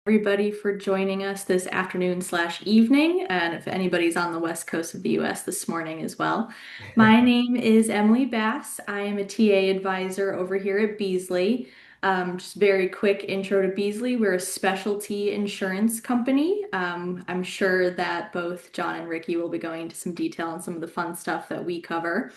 Everybody for joining us this afternoon slash evening, and if anybody's on the west coast of the US this morning as well. My name is Emily Bass. I am a TA advisor over here at Beazley. Just very quick intro to Beazley. We're a specialty insurance company. I'm sure that both John and Ricky will be going into some detail on some of the fun stuff that we cover.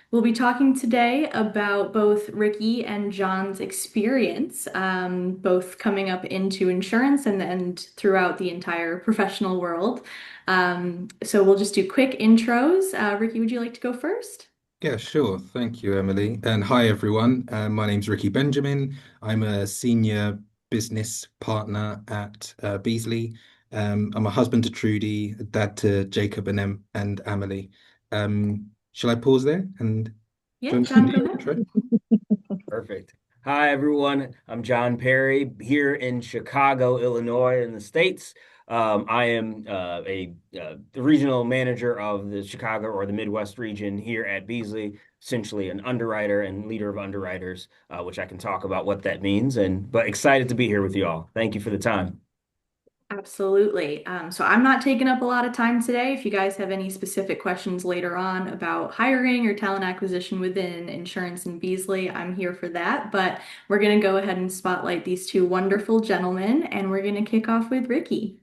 We'll be talking today about both Ricky and John's experience, both coming up into insurance and throughout the entire professional world. So we'll just do quick intros. Ricky, would you like to go first? Yeah, sure. Thank you, Emily. And hi, everyone. My name's Ricky Benjamin. I'm a senior business partner at Beazley. I'm a husband to Trudy, a dad to Jacob and Emily. Shall I pause there and Yeah, join John, the go ahead. intro? Perfect. Hi, everyone. I'm John Perry here in Chicago, Illinois, in the States. I am the regional manager of the Chicago or the Midwest region here at Beasley, essentially an underwriter and leader of underwriters, which I can talk about what that means. But excited to be here with you all. Thank you for the time. Absolutely. So I'm not taking up a lot of time today. If you guys have any specific questions later on about hiring or talent acquisition within insurance and Beasley, I'm here for that. But we're going to go ahead and spotlight these two wonderful gentlemen, and we're going to kick off with Ricky.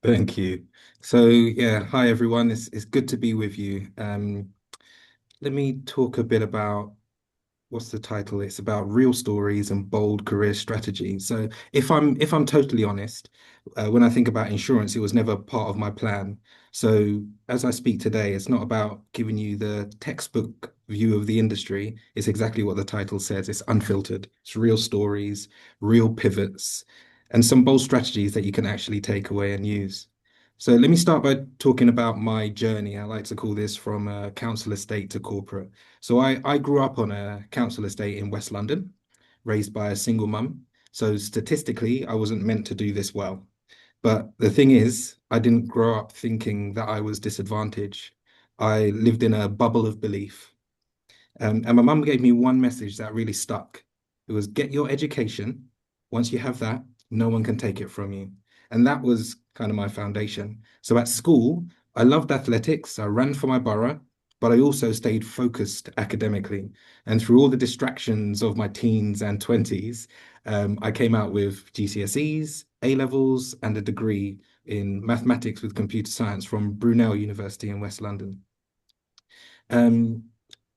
Thank you. So, yeah, hi, everyone. It's good to be with you. Let me talk a bit about what's the title? It's about real stories and bold career strategies. So if I'm totally honest, when I think about insurance, it was never part of my plan. So as I speak today, it's not about giving you the textbook view of the industry. It's exactly what the title says. It's unfiltered. It's real stories, real pivots, and some bold strategies that you can actually take away and use. So let me start by talking about my journey. I like to call this from council estate to corporate. So I grew up on a council estate in West London, raised by a single mum. So statistically, I wasn't meant to do this well. But the thing is, I didn't grow up thinking that I was disadvantaged. I lived in a bubble of belief. And my mum gave me one message that really stuck. It was get your education. Once you have that, no one can take it from you. And that was kind of my foundation. So at school, I loved athletics. I ran for my borough, but I also stayed focused academically. And through all the distractions of my teens and 20s, I came out with GCSEs, A levels, and a degree in mathematics with computer science from Brunel University in West London. Um,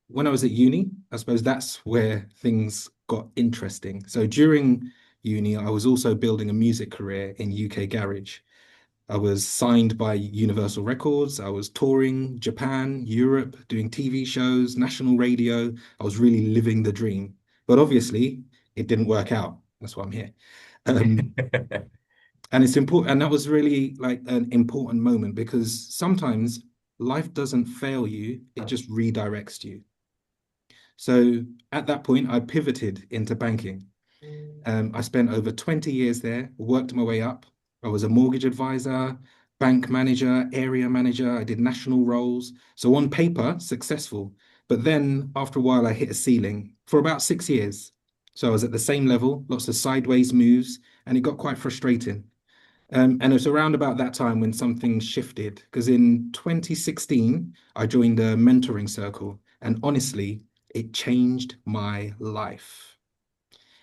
when I was at uni, I suppose that's where things got interesting. So during uni, I was also building a music career in UK garage. I was signed by Universal Records. I was touring Japan, Europe, doing TV shows, national radio. I was really living the dream. But obviously, it didn't work out. That's why I'm here. Um, and it's important. And that was really like an important moment because sometimes life doesn't fail you, it just redirects you. So at that point, I pivoted into banking. I spent over 20 years there, worked my way up. I was a mortgage advisor, bank manager, area manager. I did national roles. So on paper, successful. But then after a while, I hit a ceiling for about 6 years. So I was at the same level, lots of sideways moves, and it got quite frustrating. And it was around about that time when something shifted, because in 2016, I joined a mentoring circle. And honestly, it changed my life.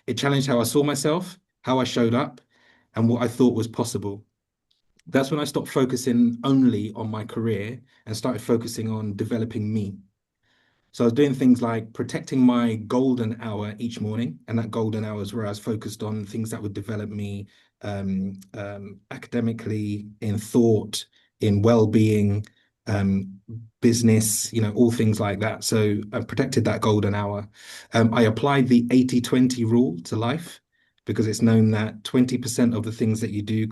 It challenged how I saw myself, how I showed up, and what I thought was possible. That's when I stopped focusing only on my career and started focusing on developing me. So I was doing things like protecting my golden hour each morning, and that golden hour is where I was focused on things that would develop me academically, in thought, in well-being, um, business, all things like that. So I protected that golden hour. I applied the 80-20 rule to life because it's known that 20% of the things that you do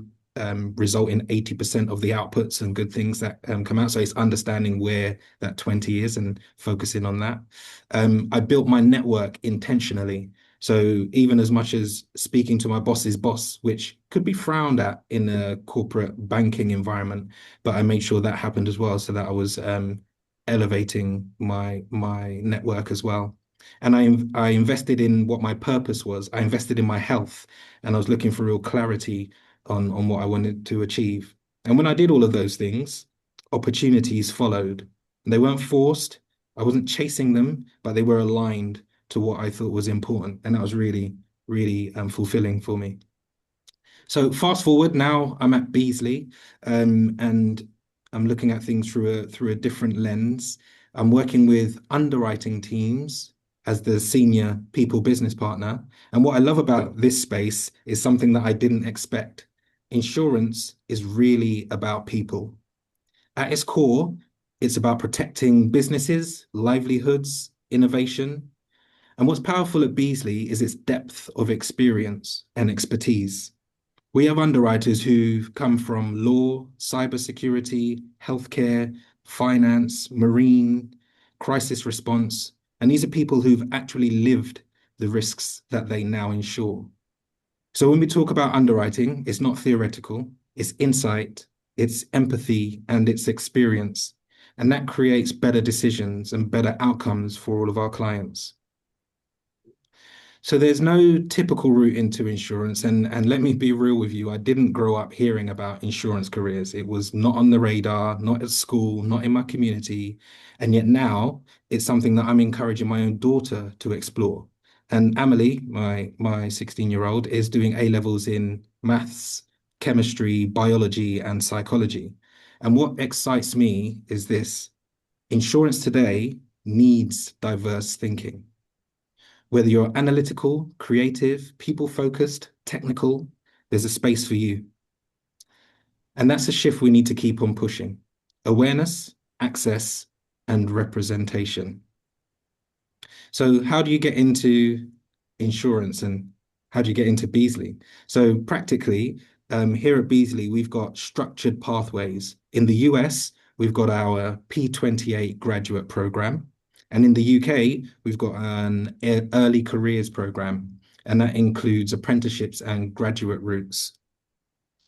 result in 80% of the outputs and good things that come out. So it's understanding where that 20 is and focusing on that. I built my network intentionally. So even as much as speaking to my boss's boss, which could be frowned at in a corporate banking environment, but I made sure that happened as well, so that I was elevating my network as well. And I invested in what my purpose was. I invested in my health, and I was looking for real clarity on what I wanted to achieve. And when I did all of those things, opportunities followed. They weren't forced. I wasn't chasing them, but they were aligned to what I thought was important. And that was really, really fulfilling for me. So fast forward now, I'm at Beazley, and I'm looking at things through a different lens. I'm working with underwriting teams as the senior people business partner. And what I love about this space is something that I didn't expect. Insurance is really about people. At its core, it's about protecting businesses, livelihoods, innovation. And what's powerful at Beazley is its depth of experience and expertise. We have underwriters who've come from law, cybersecurity, healthcare, finance, marine, crisis response, and these are people who've actually lived the risks that they now insure. So when we talk about underwriting, it's not theoretical, it's insight, it's empathy, and it's experience. And that creates better decisions and better outcomes for all of our clients. So there's no typical route into insurance, and let me be real with you, I didn't grow up hearing about insurance careers. It was not on the radar, not at school, not in my community, and yet now it's something that I'm encouraging my own daughter to explore. And Amelie, my 16-year-old, is doing A levels in maths, chemistry, biology, and psychology. And what excites me is this: insurance today needs diverse thinking. Whether you're analytical, creative, people-focused, technical, there's a space for you. And that's a shift we need to keep on pushing. Awareness, access, and representation. So how do you get into insurance and how do you get into Beazley? So practically, here at Beazley, we've got structured pathways. In the US, we've got our P28 graduate program. And in the UK, we've got an early careers program, and that includes apprenticeships and graduate routes.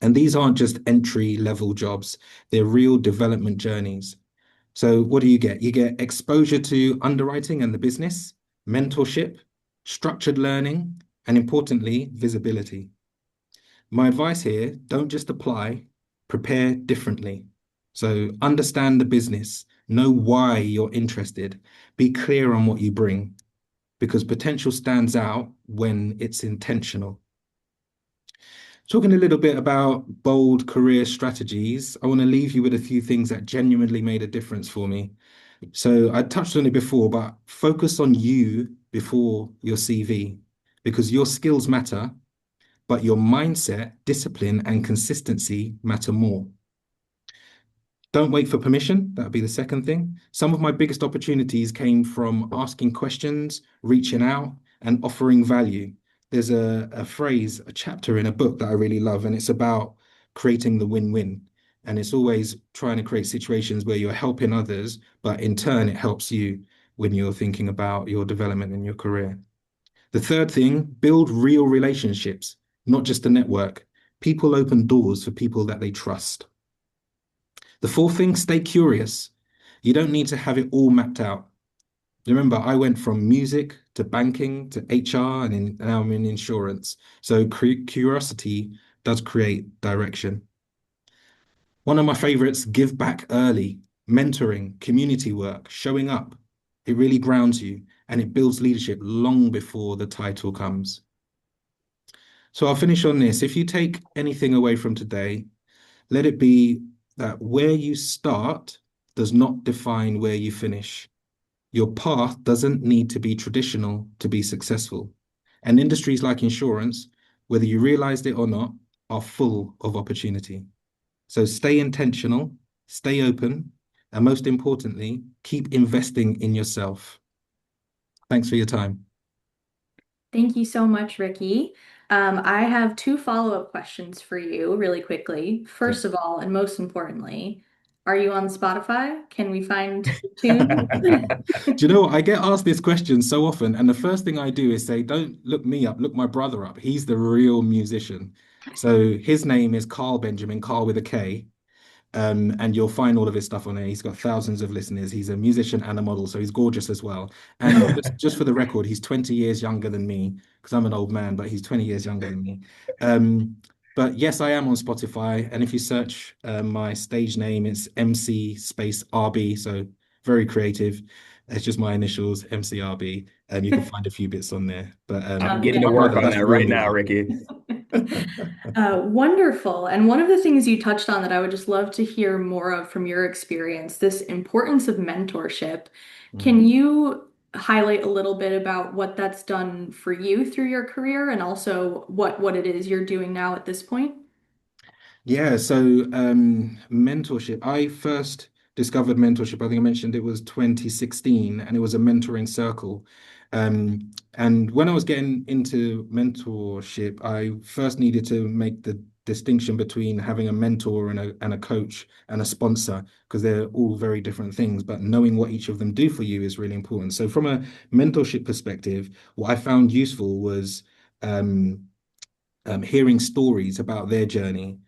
And these aren't just entry level jobs, they're real development journeys. So what do you get? You get exposure to underwriting and the business, mentorship, structured learning, and importantly, visibility. My advice here, don't just apply, prepare differently. So understand the business, know why you're interested, be clear on what you bring, because potential stands out when it's intentional. Talking a little bit about bold career strategies, I want to leave you with a few things that genuinely made a difference for me. So I touched on it before, but focus on you before your CV because your skills matter, but your mindset, discipline, and consistency matter more. Don't wait for permission. That would be the second thing. Some of my biggest opportunities came from asking questions, reaching out, and offering value. There's a phrase, a chapter in a book that I really love, and it's about creating the win-win. And it's always trying to create situations where you're helping others, but in turn, it helps you when you're thinking about your development in your career. The third thing, build real relationships, not just a network. People open doors for people that they trust. The fourth thing, stay curious. You don't need to have it all mapped out. Remember, I went from music to banking to HR and now I'm in insurance. So curiosity does create direction. One of my favorites, give back early, mentoring, community work, showing up. It really grounds you and it builds leadership long before the title comes. So I'll finish on this. If you take anything away from today, let it be that where you start does not define where you finish. Your path doesn't need to be traditional to be successful. And industries like insurance, whether you realized it or not, are full of opportunity. So stay intentional, stay open, and most importantly, keep investing in yourself. Thanks for your time. Thank you so much, Ricky. I have two follow-up questions for you really quickly. Okay. First of all, and most importantly, are you on Spotify? Can we find your tune? Do you know what? I get asked this question so often, and the first thing I do is say, don't look me up, look my brother up. He's the real musician. So his name is Carl Benjamin, Carl with a K. And you'll find all of his stuff on there. He's got thousands of listeners. He's a musician and a model, so he's gorgeous as well. And just for the record, he's 20 years younger than me because I'm an old man, but he's 20 years younger than me. Um, But yes, I am on Spotify. And if you search my stage name, it's MC space RB. So very creative. It's just my initials, MCRB. And you can find a few bits on there. But I'm getting Yeah. to my work brother, on that's that real right now, music. Ricky. Wonderful. And one of the things you touched on that I would just love to hear more of from your experience, this importance of mentorship. Mm. Can you highlight a little bit about what that's done for you through your career and also what it is you're doing now at this point? Yeah, so mentorship. I first discovered mentorship, I think I mentioned it was 2016, and it was a mentoring circle. And when I was getting into mentorship, I first needed to make the distinction between having a mentor and a coach and a sponsor, because they're all very different things, but knowing what each of them do for you is really important. So from a mentorship perspective, what I found useful was um, hearing stories about their journey,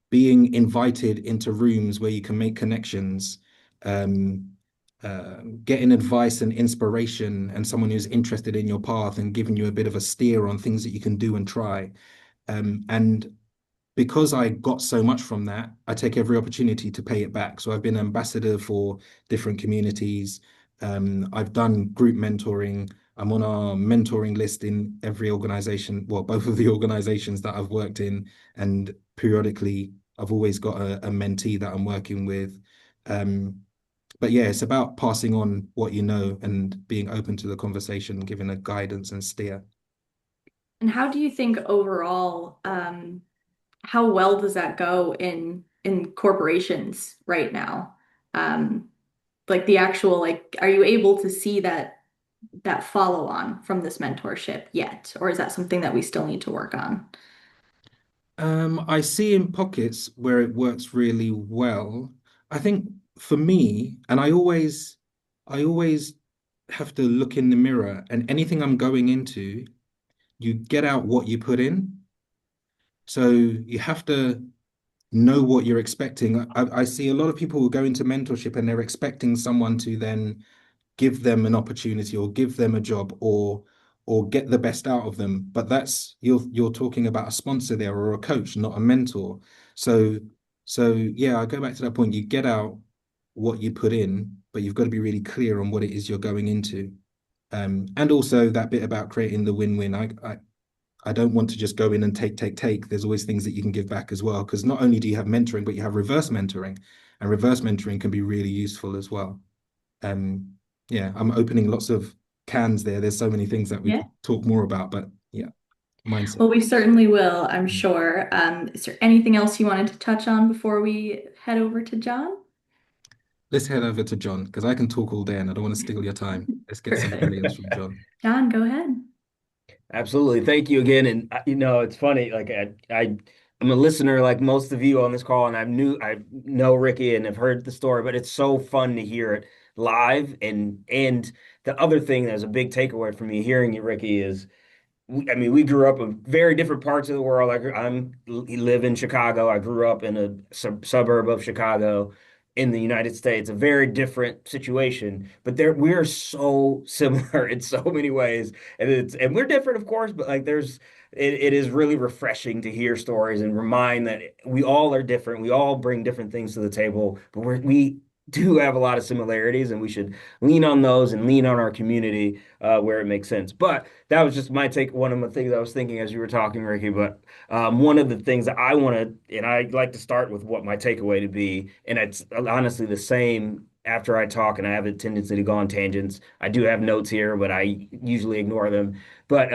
being invited into rooms where you can make connections, um, getting advice and inspiration, and someone who's interested in your path and giving you a bit of a steer on things that you can do and try. And because I got so much from that, I take every opportunity to pay it back. So I've been ambassador for different communities. I've done group mentoring. I'm on our mentoring list in every organization, well, both of the organizations that I've worked in, and periodically I've always got a mentee that I'm working with. Um, but yeah, it's about passing on what you know and being open to the conversation, giving a guidance and steer. And how do you think overall, how well does that go in corporations right now? Um, like the actual like, are you able to see that follow on from this mentorship yet, or is that something that we still need to work on? I see in pockets where it works really well. I think for me, and I always have to look in the mirror, and anything I'm going into, you get out what you put in. So you have to know what you're expecting. I see a lot of people who go into mentorship and they're expecting someone to then give them an opportunity or give them a job or get the best out of them. But that's you're talking about a sponsor there or a coach, not a mentor. So so yeah, I go back to that point. You get out what you put in, but you've got to be really clear on what it is you're going into. And also that bit about creating the win-win. I don't want to just go in and take. There's always things that you can give back as well, because not only do you have mentoring, but you have reverse mentoring, and reverse mentoring can be really useful as well. Um, yeah, I'm opening lots of cans there. There's so many things that we Yeah. could talk more about, but yeah, mindset. Well, we certainly will, I'm Mm. sure. Is there anything else you wanted to touch on before we head over to John? Let's head over to John because I can talk all day and I don't want to steal your time. Let's get some Perfect. brilliance from John. John, go ahead. Absolutely. Thank you again. And it's funny. I'm a listener like most of you on this call, and I know Ricky and have heard the story, but it's so fun to hear it live. And the other thing that's a big takeaway for me hearing you, Ricky, is I mean, we grew up in very different parts of the world. Live in Chicago. I grew up in a suburb of Chicago in the United States, a very different situation. But we're so similar in so many ways, and we're different, of course. But like, it is really refreshing to hear stories and remind that we all are different. We all bring different things to the table, but we do have a lot of similarities, and we should lean on those and lean on our community where it makes sense. But that was just my take. One of the things I was thinking as you were talking, Ricky. But one of the things that I want to, and I like to start with what my takeaway to be, and it's honestly the same after I talk, and I have a tendency to go on tangents. I do have notes here, but I usually ignore them. But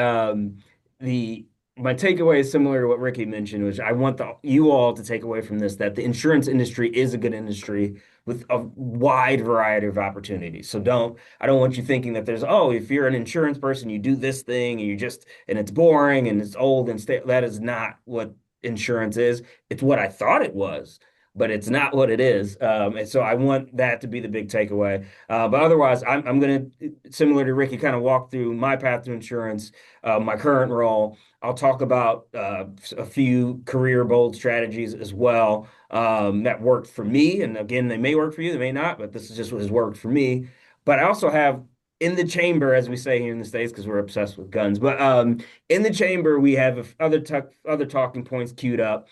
the my takeaway is similar to what Ricky mentioned, which I want you all to take away from this, that the insurance industry is a good industry with a wide variety of opportunities. So I don't want you thinking that there's, oh, if you're an insurance person, you do this thing and and it's boring and it's old and that is not what insurance is. It's what I thought it was, but it's not what it is. And so I want that to be the big takeaway. But otherwise, I'm going to, similar to Ricky, kind of walk through my path to insurance, my current role. I'll talk about a few career bold strategies as well that worked for me. And again, they may work for you, they may not, but this is just what has worked for me. But I also have in the chamber, as we say here in the States, because we're obsessed with guns. But in the chamber, we have other talking points queued up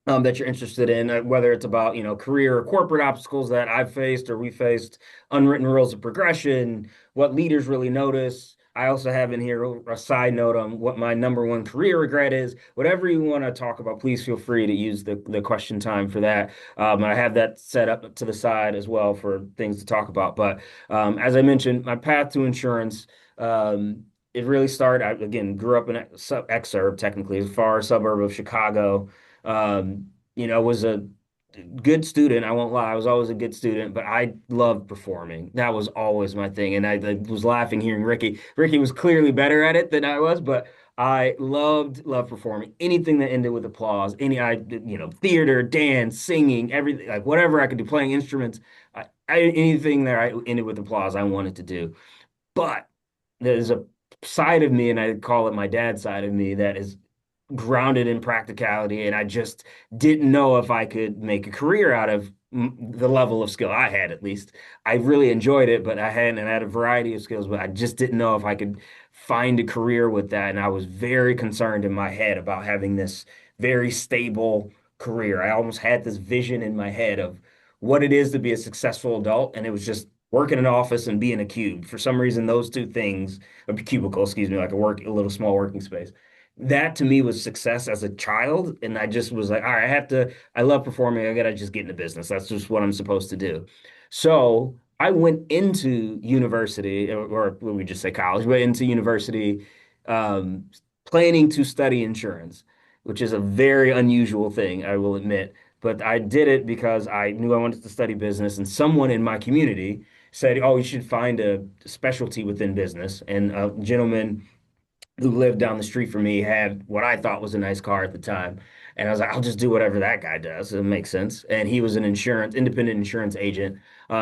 that you're interested in, whether it's about, career or corporate obstacles that I've faced or we faced, unwritten rules of progression, what leaders really notice. I also have in here a side note on what my number one career regret is. Whatever you want to talk about, please feel free to use the question time for that. I have that set up to the side as well for things to talk about. But as I mentioned, my path to insurance, it really started. I, again, grew up in an exurb, technically, a far suburb of Chicago. Was a good student. I won't lie. I was always a good student, but I loved performing. That was always my thing. And I was laughing hearing Ricky. Ricky was clearly better at it than I was, but I loved performing. Anything that ended with applause, theater, dance, singing, everything, like whatever I could do, playing instruments, anything that I ended with applause, I wanted to do. But there's a side of me, and I call it my dad's side of me, that is grounded in practicality, and I just didn't know if I could make a career out of the level of skill I had, at least. I really enjoyed it, but I had a variety of skills, but I just didn't know if I could find a career with that. And I was very concerned in my head about having this very stable career. I almost had this vision in my head of what it is to be a successful adult, and it was just work in an office and be in a cube. For some reason, those two things, a cubicle, excuse me, like a little small working space, that to me was success as a child. And I just was like, all right, I love performing. I gotta just get into business. That's just what I'm supposed to do. So I went into university, or we just say college, but into university, um, planning to study insurance, which is a very unusual thing, I will admit. But I did it because I knew I wanted to study business, and someone in my community said, "Oh, you should find a specialty within business." And a gentleman who lived down the street from me had what I thought was a nice car at the time. And I was like, I'll just do whatever that guy does. It makes sense. And he was an independent insurance agent.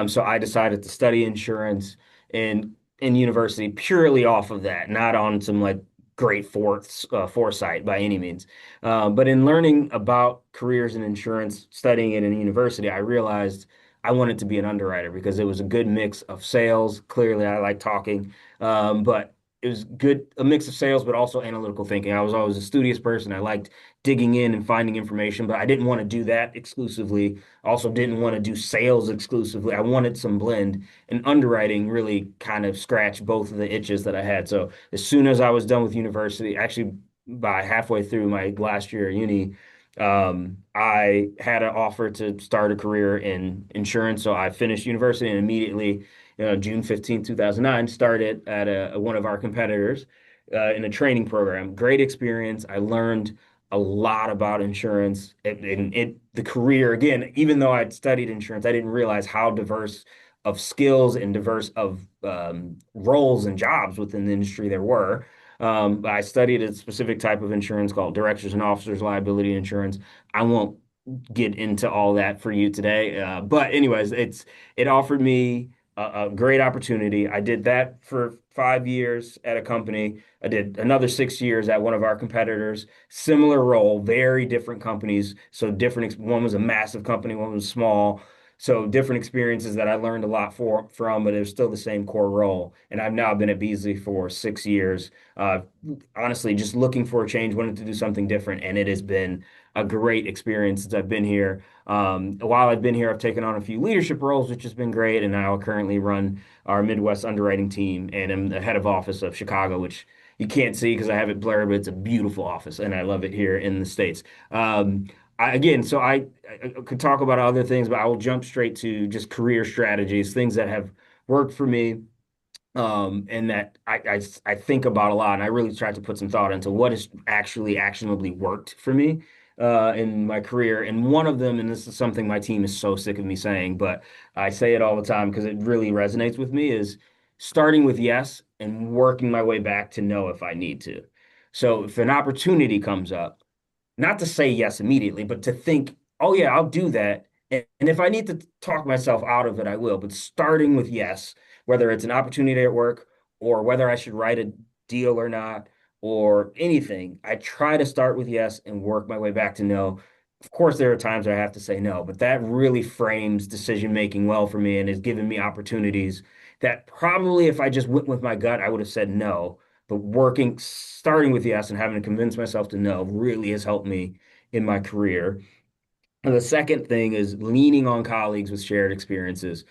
So I decided to study insurance in university purely off of that, not on some like great foresight by any means. But in learning about careers in insurance, studying it in university, I realized I wanted to be an underwriter because it was a good mix of sales. Clearly, I like talking, but it was good, a mix of sales, but also analytical thinking. I was always a studious person. I liked digging in and finding information, but I didn't want to do that exclusively. I also didn't want to do sales exclusively. I wanted some blend, and underwriting really kind of scratched both of the itches that I had. So as soon as I was done with university, actually by halfway through my last year at uni, I had an offer to start a career in insurance. So I finished university and immediately, June 15th, 2009, started at one of our competitors in a training program. Great experience. I learned a lot about insurance. The career, again, even though I'd studied insurance, I didn't realize how diverse of skills and diverse of roles and jobs within the industry there were. I studied a specific type of insurance called directors and officers liability insurance. I won't get into all that for you today. But anyways, it offered me a great opportunity. I did that for 5 years at a company. I did another 6 years at one of our competitors. Similar role, very different companies. So different. One was a massive company, one was small. So different experiences that I learned a lot from, but it was still the same core role. And I've now been at Beazley for 6 years. Uh, Honestly, just looking for a change, wanted to do something different, and it has been a great experience since I've been here. While I've been here, I've taken on a few leadership roles, which has been great, and now I currently run our Midwest underwriting team, and I'm the head of office of Chicago, which you can't see because I have it blurred, but it's a beautiful office, and I love it here in the States. I could talk about other things, but I will jump straight to just career strategies, things that have worked for me, and that I think about a lot, and I really try to put some thought into what has actually actionably worked for me in my career. And one of them, and this is something my team is so sick of me saying, but I say it all the time because it really resonates with me, is starting with yes and working my way back to no if I need to. So if an opportunity comes up, not to say yes immediately, but to think, oh yeah, I'll do that. And if I need to talk myself out of it, I will. But starting with yes, whether it's an opportunity at work or whether I should write a deal or not or anything, I try to start with yes and work my way back to no. Of course, there are times I have to say no, but that really frames decision making well for me and has given me opportunities that probably if I just went with my gut, I would have said no. But starting with yes and having to convince myself to no really has helped me in my career. And the second thing is leaning on colleagues with shared experiences,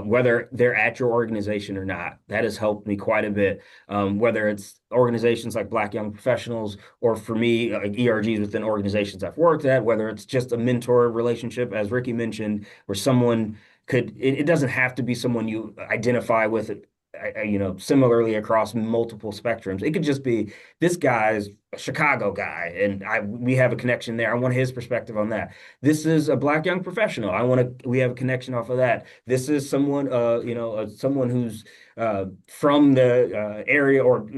whether they're at your organization or not. That has helped me quite a bit, whether it's organizations like Black Young Professionals or for me, ERGs within organizations I've worked at, whether it's just a mentor relationship, as Ricky mentioned, where someone it doesn't have to be someone you identify with, similarly across multiple spectrums. It could just be this guy's a Chicago guy, and we have a connection there. I want his perspective on that. This is a Black young professional. We have a connection off of that. This is someone, someone who's from the area or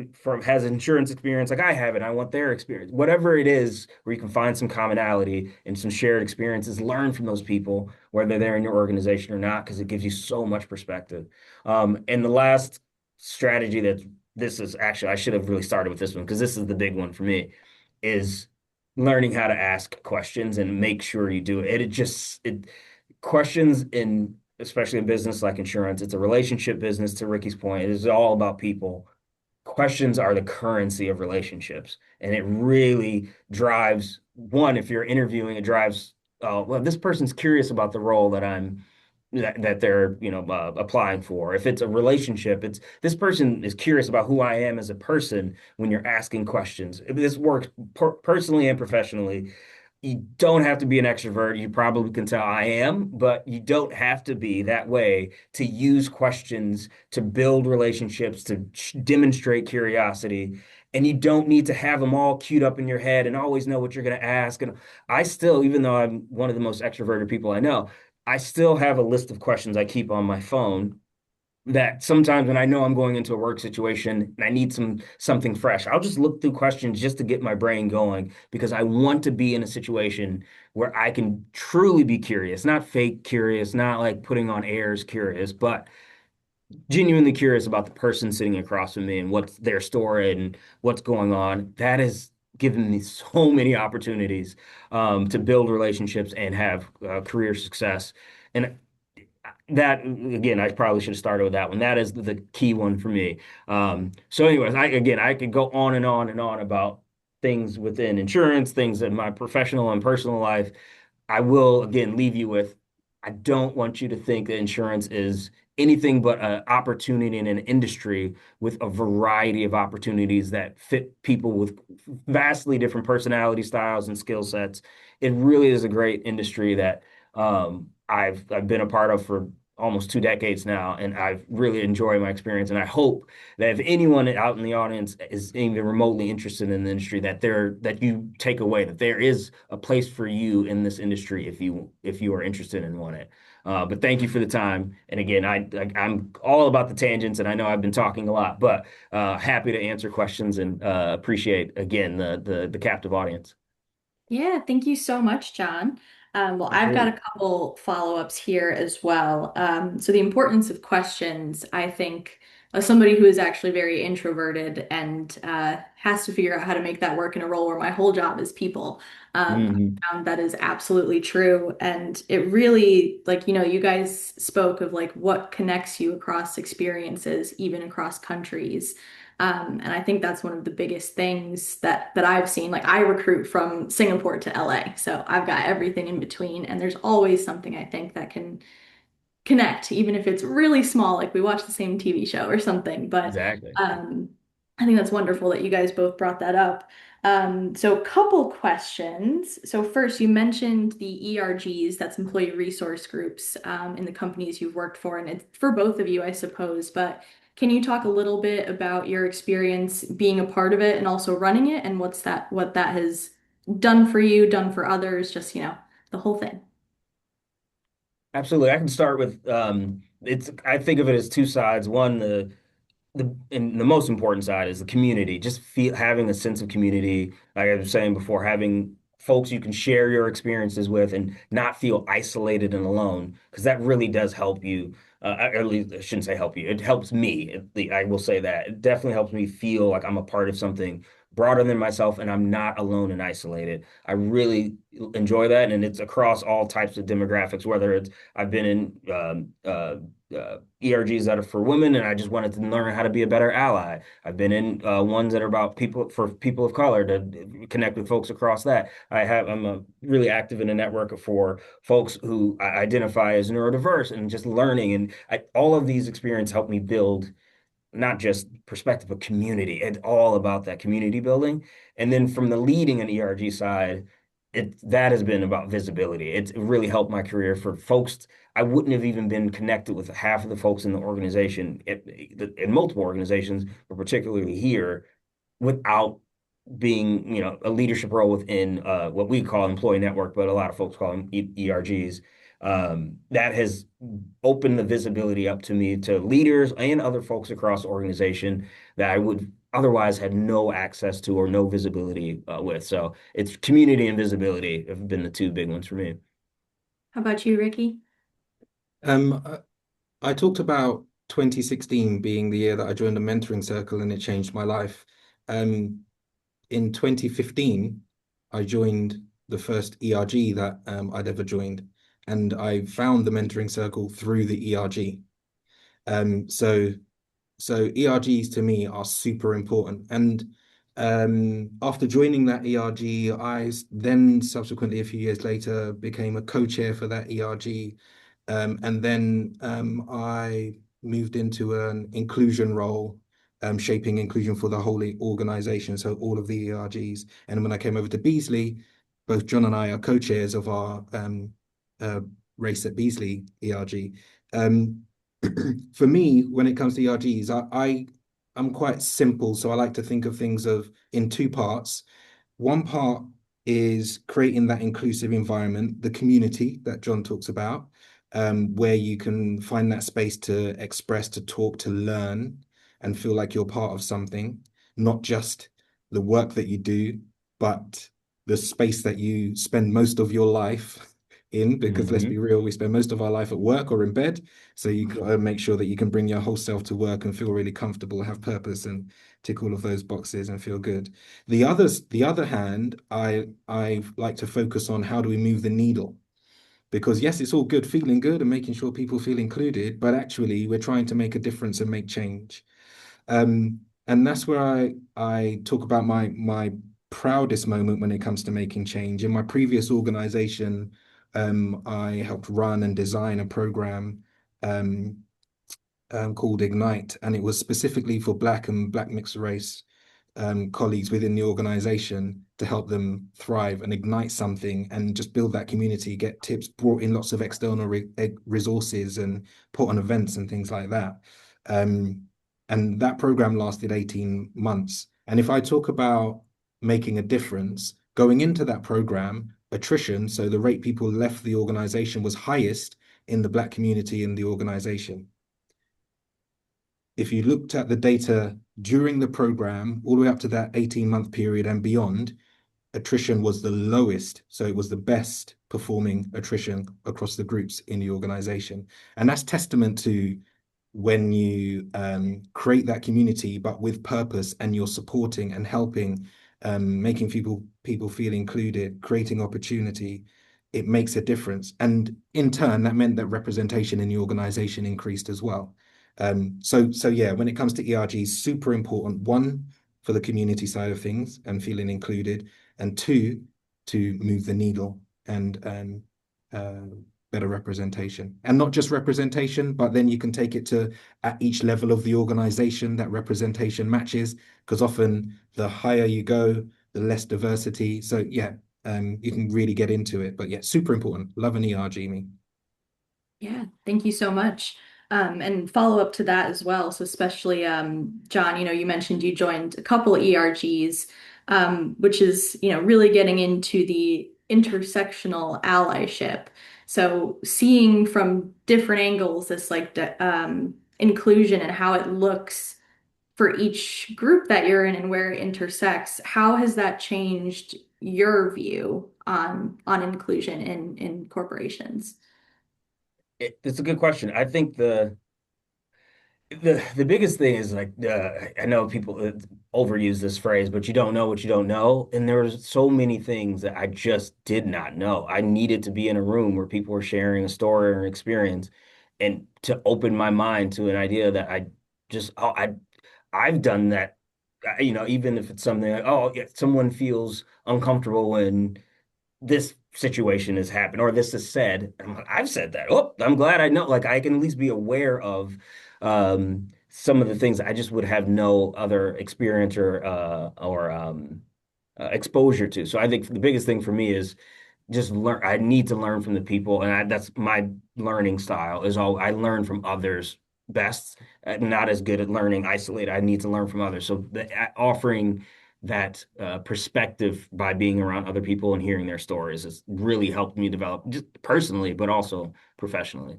has insurance experience like I have, and I want their experience. Whatever it is, where you can find some commonality and some shared experiences, learn from those people, whether they're in your organization or not, because it gives you so much perspective. And the last strategy this is actually, I should have really started with this one because this is the big one for me, is learning how to ask questions and make sure you do it. Questions in, especially in business like insurance, it's a relationship business to Ricky's point. It is all about people. Questions are the currency of relationships. And it really drives one, if you're interviewing, it drives, well, this person's curious about the role that they're applying for. If it's a relationship, it's this person is curious about who I am as a person when you're asking questions. This works personally and professionally. You don't have to be an extrovert. You probably can tell I am, but you don't have to be that way to use questions to build relationships, to demonstrate curiosity. And you don't need to have them all queued up in your head and always know what you're going to ask. And I still, even though I'm one of the most extroverted people I know, I still have a list of questions I keep on my phone that sometimes when I know I'm going into a work situation and I need something fresh, I'll just look through questions just to get my brain going because I want to be in a situation where I can truly be curious, not fake curious, not like putting on airs curious, but genuinely curious about the person sitting across from me and what's their story and what's going on. That has given me so many opportunities to build relationships and have career success. And that again, I probably should have started with that one. That is the key one for me. So, anyways, I could go on and on and on about things within insurance, things in my professional and personal life. I will again leave you with I don't want you to think that insurance is anything but an opportunity in an industry with a variety of opportunities that fit people with vastly different personality styles and skill sets. It really is a great industry that I've been a part of for almost 2 decades now, and I've really enjoyed my experience. And I hope that if anyone out in the audience is even remotely interested in the industry, that you take away that there is a place for you in this industry if you are interested in one it. But thank you for the time. And again, I'm all about the tangents, and I know I've been talking a lot, but happy to answer questions and appreciate again the captive audience. Yeah, thank you so much, John. Well, I've got a Absolutely. couple follow-ups here as well. So the importance of questions, I think, as somebody who is actually very introverted and has to figure out how to make that work in a role where my whole job is people, Hmm. I found that is absolutely true. And it really, like, you guys spoke of like what connects you across experiences, even across countries. And I think that's one of the biggest things that I've seen. Like I recruit from Singapore to LA, so I've got everything in between, and there's always something I think that can connect, even if it's really small, like we watch the same TV show or something. But Exactly. um, I think that's wonderful that you guys both brought that up. So a couple questions. So first, you mentioned the ERGs, that's employee resource groups, in the companies you've worked for, and it's for both of you, I suppose. But can you talk a little bit about your experience being a part of it and also running it, and what that has done for you, done for others, just, the whole thing? Absolutely. I can start with I think of it as two sides. One, the most important side is the community. Just having a sense of community, like I was saying before, having folks you can share your experiences with and not feel isolated and alone, because that really does help you. At least I shouldn't say help you. It helps me. I will say that it definitely helps me feel like I'm a part of something broader than myself, and I'm not alone and isolated. I really enjoy that, and it's across all types of demographics. Whether it's I've been in ERGs that are for women, and I just wanted to learn how to be a better ally. I've been in ones that are about people of color to connect with folks across that. I'm really active in a network for folks who identify as neurodiverse and just learning, and all of these experiences help me build not just perspective, but community. It's all about that community building. And then from the leading and ERG side, that has been about visibility. It's really helped my career for folks. I wouldn't have even been connected with half of the folks in the organization, in multiple organizations, but particularly here, without being, a leadership role within what we call employee network, but a lot of folks call them ERGs. That has opened the visibility up to me to leaders and other folks across the organization that I would otherwise had no access to or no visibility with. So it's community and visibility have been the two big ones for me. How about you, Ricky? Um, I talked about 2016 being the year that I joined a mentoring circle and it changed my life. Um, in 2015, I joined the first ERG that I'd ever joined, and I found the mentoring circle through the ERG. Um, so so ERGs to me are super important. And after joining that ERG, then subsequently a few years later became a co-chair for that ERG. And then I moved into an inclusion role, shaping inclusion for the whole organization, so all of the ERGs. And when I came over to Beazley, both John and I are co-chairs of our uh, race at Beazley ERG. Um, for me, when it comes to ERGs, I'm quite simple, so I like to think of things of in two parts. One part is creating that inclusive environment, the community that John talks about, where you can find that space to express, to talk, to learn, and feel like you're part of something, not just the work that you do, but the space that you spend most of your life in, because let's be Hmm. real, we spend most of our life at work or in bed. So you gotta make sure that you can bring your whole self to work and feel really comfortable, have purpose, and tick all of those boxes and feel good. The other hand, I like to focus on how do we move the needle? Because yes, it's all good feeling good and making sure people feel included, but actually we're trying to make a difference and make change. And that's where I talk about my proudest moment when it comes to making change. In my previous organization, I helped run and design a program um, called Ignite, and it was specifically for Black and Black mixed race colleagues within the organization to help them thrive and ignite something and just build that community, get tips, brought in lots of external resources and put on events and things like that. Um, and that program lasted 18 months. And if I talk about making a difference, going into that program, attrition, so the rate people left the organization was highest in the Black community in the organization. If you looked at the data during the program, all the way up to that 18-month period and beyond, attrition was the lowest. So it was the best performing attrition across the groups in the organization. And that's testament to when you create that community, but with purpose, and you're supporting and helping, making people feel included, creating opportunity, it makes a difference. And in turn, that meant that representation in the organization increased as well. So yeah, when it comes to ERG, super important. One, for the community side of things and feeling included, and two, to move the needle and uh, better representation. And not just representation, but then you can take it to at each level of the organization that representation matches, because often the higher you go, the less diversity. So yeah, you can really get into it. But yeah, super important. Love an ERG, me. Yeah, thank you so much. And follow up to that as well. So especially John, you mentioned you joined a couple ERGs, which is, really getting into the intersectional allyship. So seeing from different angles this like inclusion and how it looks for each group that you're in and where it intersects, how has that changed your view on inclusion in corporations? It's a good question. I think The biggest thing is like I know people overuse this phrase, but you don't know what you don't know. And there was so many things that I just did not know. I needed to be in a room where people were sharing a story or an experience, and to open my mind to an idea that I've done that. Even if it's something like, oh, yeah, someone feels uncomfortable when this situation has happened or this is said. I'm like, I've said that. Oh, I'm glad I know. Like I can at least be aware of some of the things I just would have no other experience or exposure to. So I think the biggest thing for me is just learn. I need to learn from the people, and that's my learning style. Is all I learn from others best. Not as good at learning isolated. I need to learn from others. So offering that perspective by being around other people and hearing their stories has really helped me develop just personally, but also professionally.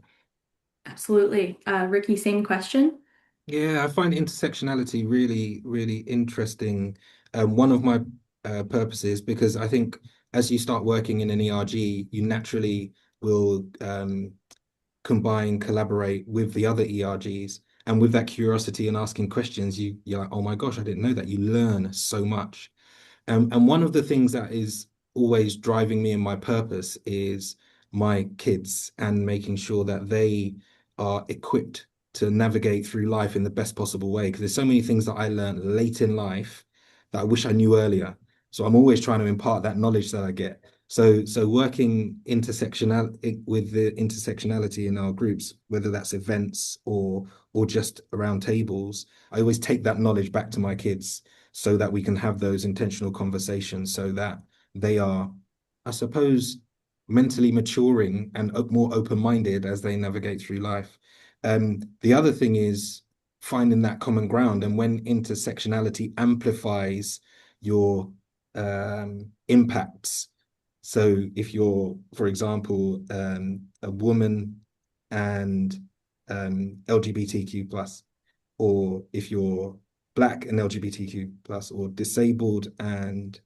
Absolutely. Ricky, same question. Yeah, I find intersectionality really, really interesting. One of my purposes, because I think as you start working in an ERG, you naturally will combine, collaborate with the other ERGs. And with that curiosity and asking questions, you're like, oh my gosh, I didn't know that. You learn so much. And one of the things that is always driving me in my purpose is my kids and making sure that they are equipped to navigate through life in the best possible way. Because there's so many things that I learned late in life that I wish I knew earlier. So I'm always trying to impart that knowledge that I get. So working intersectional with the intersectionality in our groups, whether that's events or just around tables, I always take that knowledge back to my kids so that we can have those intentional conversations so that they are, I suppose, mentally maturing and more open-minded as they navigate through life. The other thing is finding that common ground. And when intersectionality amplifies your impacts. So if you're, for example, a woman and LGBTQ plus, or if you're Black and LGBTQ plus, or disabled and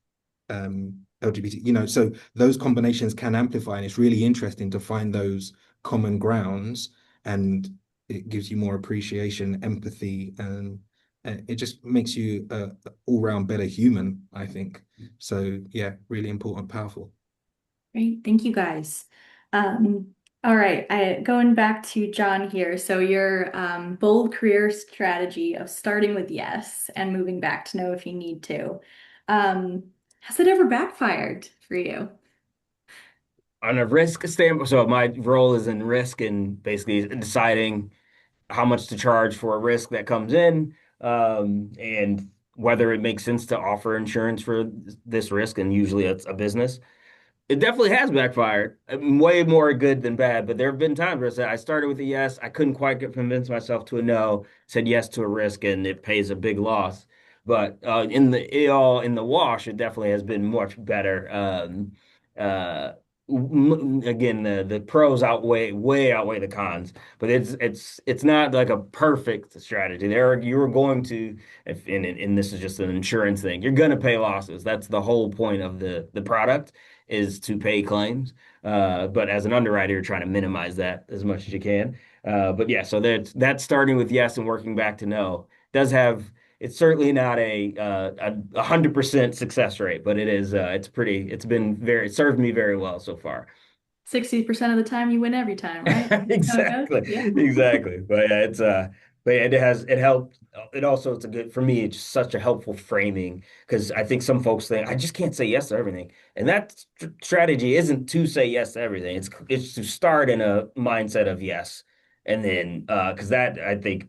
LGBT, so those combinations can amplify, and it's really interesting to find those common grounds, and it gives you more appreciation, empathy, and it just makes you a all-round better human, I think. So yeah, really important, powerful. Great. Thank you guys. Um, all right. Going back to John here. So your bold career strategy of starting with yes and moving back to no if you need to. Um, has it ever backfired for you? On a risk standpoint, so my role is in risk and basically deciding how much to charge for a risk that comes in, and whether it makes sense to offer insurance for this risk, and usually it's a business. It definitely has backfired. Way more good than bad, but there have been times where I started with a yes, I couldn't quite convince myself to a no, said yes to a risk, and it pays a big loss. But in the wash, it definitely has been much better. Uh, Again, the pros way outweigh the cons, but it's not like a perfect strategy. You're going to, if and this is just an insurance thing, you're going to pay losses. That's the whole point of the product is to pay claims. But as an underwriter, you're trying to minimize that as much as you can. But yeah, so that's starting with yes and working back to no. Does have It's certainly not a 100% success rate, but it's served me very well so far. 60% of the time you win every time, right? That's how it goes. Exactly, Yeah. exactly. But yeah, it helped. It also, it's a good for me. It's such a helpful framing because I think some folks think I just can't say yes to everything, and that strategy isn't to say yes to everything. It's to start in a mindset of yes, and then because that I think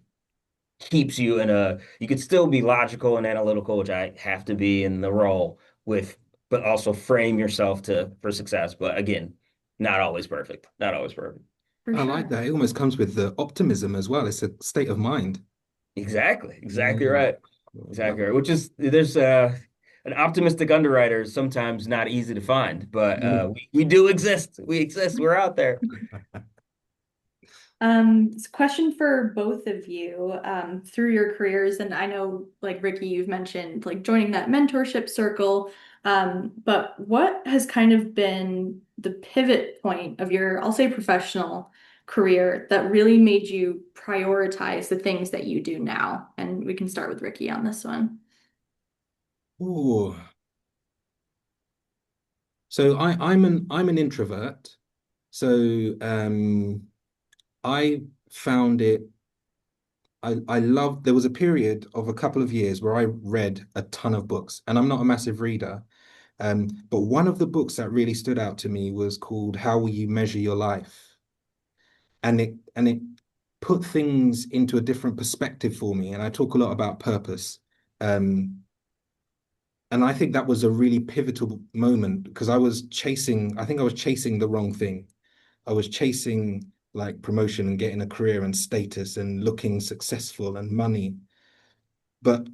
keeps you in a. You could still be logical and analytical, which I have to be in the role with, but also frame yourself to for success. But again, not always perfect. Not always perfect. For I like sure. that. It almost comes with the optimism as well. It's a state of mind. Exactly. Exactly Yeah, right. love Exactly right. it. Which is there's an optimistic underwriter is sometimes not easy to find, but we do exist. We exist. We're out there. Question for both of you, through your careers, and I know, like Ricky, you've mentioned like joining that mentorship circle, but what has kind of been the pivot point of your, I'll say, professional career that really made you prioritize the things that you do now? And we can start with Ricky on this one. Ooh. So I'm an introvert. So I found it I loved there was a period of a couple of years where I read a ton of books, and I'm not a massive reader. But one of the books that really stood out to me was called How Will You Measure Your Life? And it put things into a different perspective for me. And I talk a lot about purpose. Um, and I think that was a really pivotal moment because I think I was chasing the wrong thing. I was chasing like promotion and getting a career and status and looking successful and money, but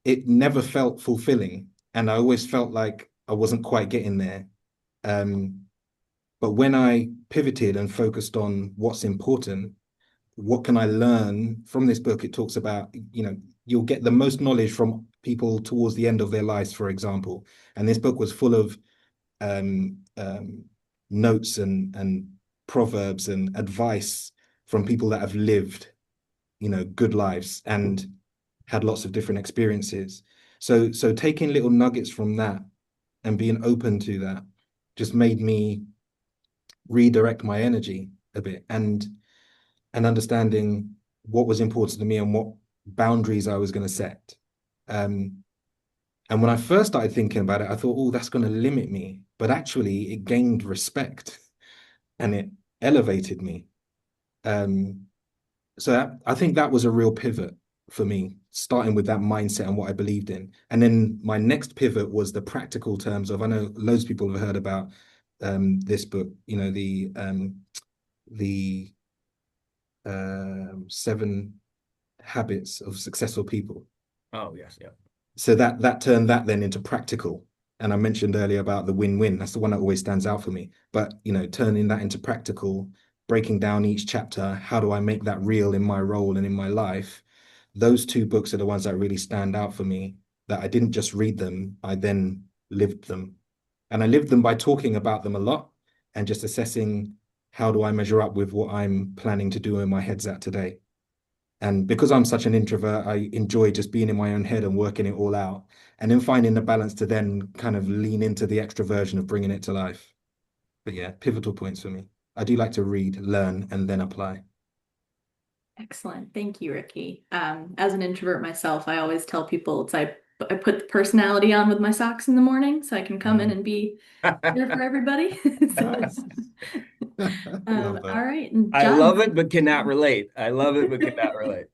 it never felt fulfilling. And I always felt like I wasn't quite getting there. Um, but when I pivoted and focused on what's important, what can I learn from this book? It talks about, you'll get the most knowledge from people towards the end of their lives, for example. And this book was full of um, um, notes and proverbs and advice from people that have lived, good lives and had lots of different experiences. So taking little nuggets from that and being open to that just made me redirect my energy a bit and understanding what was important to me and what boundaries I was going to set. Um, and when I first started thinking about it, I thought, oh, that's going to limit me. But actually, it gained respect and it elevated me. Um, I think that was a real pivot for me, starting with that mindset and what I believed in. And then my next pivot was the practical terms of, I know loads of people have heard about this book, the 7 habits of successful people. Oh, yes, yeah. So that turned that then into practical. And I mentioned earlier about the win-win. That's the one that always stands out for me. But turning that into practical, breaking down each chapter, how do I make that real in my role and in my life? Those two books are the ones that really stand out for me, that I didn't just read them, I then lived them. And I lived them by talking about them a lot and just assessing how do I measure up with what I'm planning to do in my head's at today. And because I'm such an introvert, I enjoy just being in my own head and working it all out, and then finding the balance to then kind of lean into the extroversion of bringing it to life. But yeah, pivotal points for me. I do like to read, learn, and then apply. Excellent. Thank you, Ricky. As an introvert myself, I always tell people I put the personality on with my socks in the morning so I can come in Mhm. and be there for everybody. So, Nice. Love all that. right. And I John, love it, but cannot relate. I love it, but cannot relate.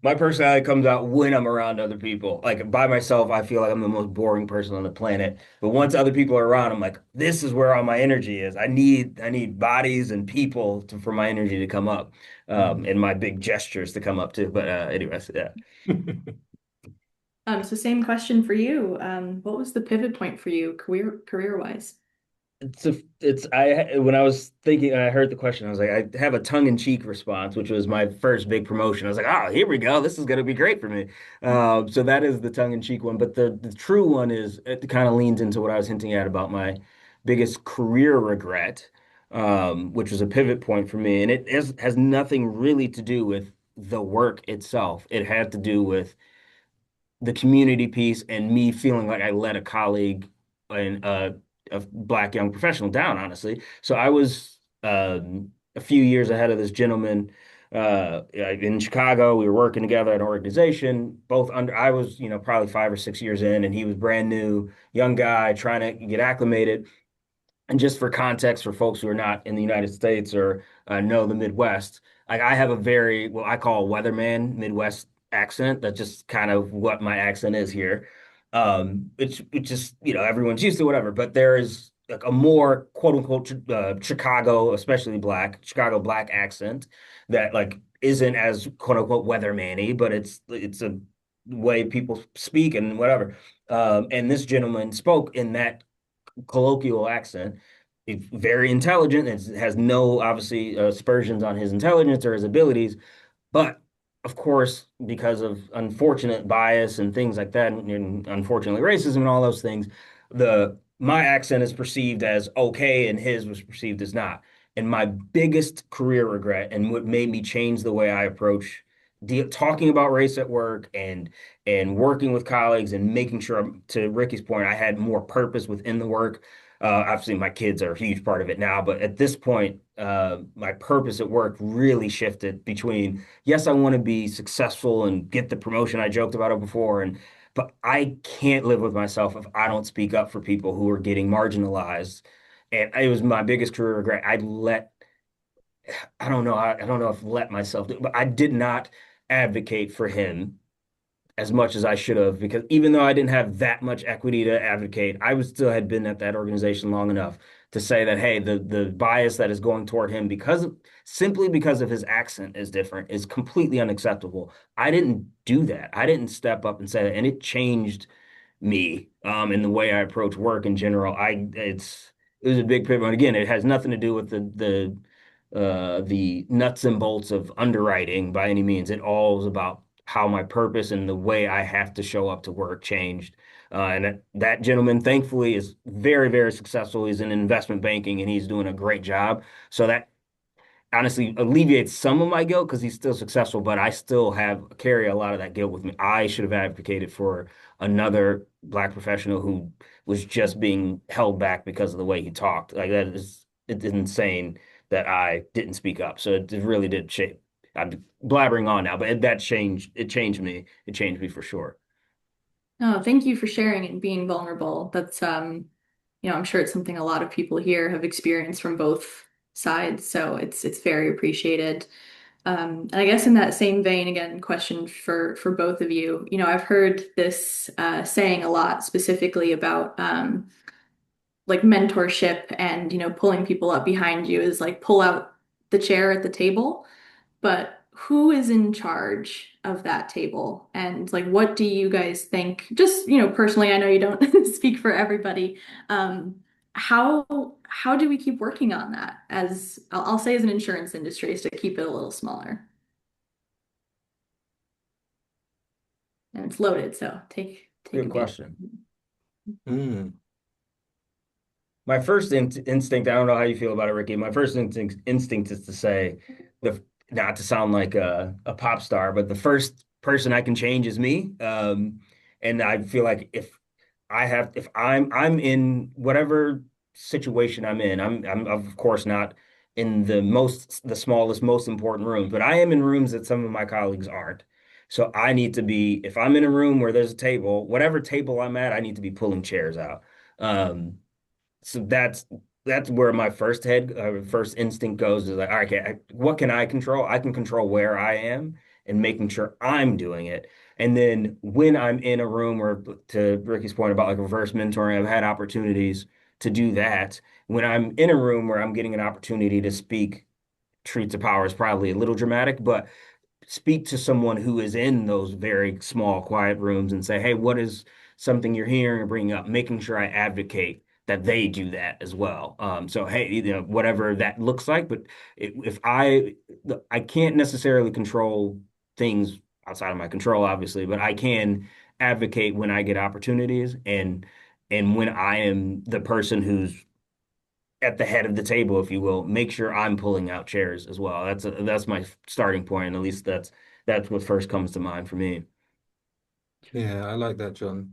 My personality comes out when I'm around other people. Like by myself, I feel like I'm the most boring person on the planet. But once other people are around, I'm like, this is where all my energy is. I need bodies and people for my energy to come up, Mhm. and my big gestures to come up too. But anyways, yeah. so same question for you. What was the pivot point for you career wise? When I was thinking, I heard the question, I was like, I have a tongue-in-cheek response, which was my first big promotion. I was like, oh, here we go. This is going to be great for me. So that is the tongue-in-cheek one. But the true one is, it kind of leans into what I was hinting at about my biggest career regret, which was a pivot point for me. And it has nothing really to do with the work itself. It had to do with the community piece and me feeling like I let a colleague and a black young professional down, honestly. So I was a few years ahead of this gentleman in Chicago. We were working together at an organization, both under, I was, probably 5 or 6 years in, and he was brand new, young guy trying to get acclimated. And just for context for folks who are not in the United States or know the Midwest, like I have a very, what I call a weatherman Midwest accent. That's just kind of what my accent is here. It's just, everyone's used to whatever, but there is like a more quote unquote Chicago, especially Chicago black accent that like isn't as quote unquote weatherman-y, but it's a way people speak and whatever. And this gentleman spoke in that colloquial accent. He's very intelligent. It has no obviously aspersions on his intelligence or his abilities, but of course, because of unfortunate bias and things like that, and unfortunately racism and all those things, the my accent is perceived as okay and his was perceived as not. And my biggest career regret and what made me change the way I approach talking about race at work and working with colleagues and making sure, to Ricky's point, I had more purpose within the work. Obviously, my kids are a huge part of it now, but at this point, my purpose at work really shifted between, yes, I want to be successful and get the promotion. I joked about it before, but I can't live with myself if I don't speak up for people who are getting marginalized. And it was my biggest career regret. I don't know if let myself do, but I did not advocate for him as much as I should have, because even though I didn't have that much equity to advocate, I was still had been at that organization long enough to say that, hey, the bias that is going toward him simply because of his accent is different is completely unacceptable. I didn't do that. I didn't step up and say that, and it changed me in the way I approach work in general. It was a big pivot. And again, it has nothing to do with the nuts and bolts of underwriting by any means. It all is about how my purpose and the way I have to show up to work changed. And that gentleman, thankfully, is very, very successful. He's in investment banking and he's doing a great job. So that honestly alleviates some of my guilt because he's still successful, but I still carry a lot of that guilt with me. I should have advocated for another black professional who was just being held back because of the way he talked. Like it's insane that I didn't speak up. So it really did shape. I'm blabbering on now, but that changed. It changed me. It changed me for sure. Oh, thank you for sharing and being vulnerable. That's I'm sure it's something a lot of people here have experienced from both sides, so it's very appreciated. And I guess in that same vein, again, question for both of you. I've heard this saying a lot, specifically about like mentorship and pulling people up behind you is like pull out the chair at the table. But who is in charge of that table? And like, what do you guys think? Just, personally, I know you don't speak for everybody. Um, how do we keep working on that as I'll say as an insurance industry is to keep it a little smaller? And it's loaded, so take Good advantage. question. Mm. My first instinct, I don't know how you feel about it, Ricky. My first instinct is to say, the not to sound like a pop star, but the first person I can change is me. And I feel like if I'm in whatever situation I'm in, I'm of course not in the smallest, most important rooms, but I am in rooms that some of my colleagues aren't. So I need to be, if I'm in a room where there's a table, whatever table I'm at, I need to be pulling chairs out. Um, so that's where my first instinct goes is like, all right, okay, what can I control? I can control where I am and making sure I'm doing it. And then when I'm in a room, or to Ricky's point about like reverse mentoring, I've had opportunities to do that. When I'm in a room where I'm getting an opportunity to speak, truth to power is probably a little dramatic, but speak to someone who is in those very small, quiet rooms and say, hey, what is something you're hearing or bringing up? Making sure I advocate that they do that as well. So, hey, whatever that looks like, but if I can't necessarily control things outside of my control, obviously, but I can advocate when I get opportunities and when I am the person who's at the head of the table, if you will, make sure I'm pulling out chairs as well. That's my starting point. At least that's what first comes to mind for me. Yeah, I like that, John.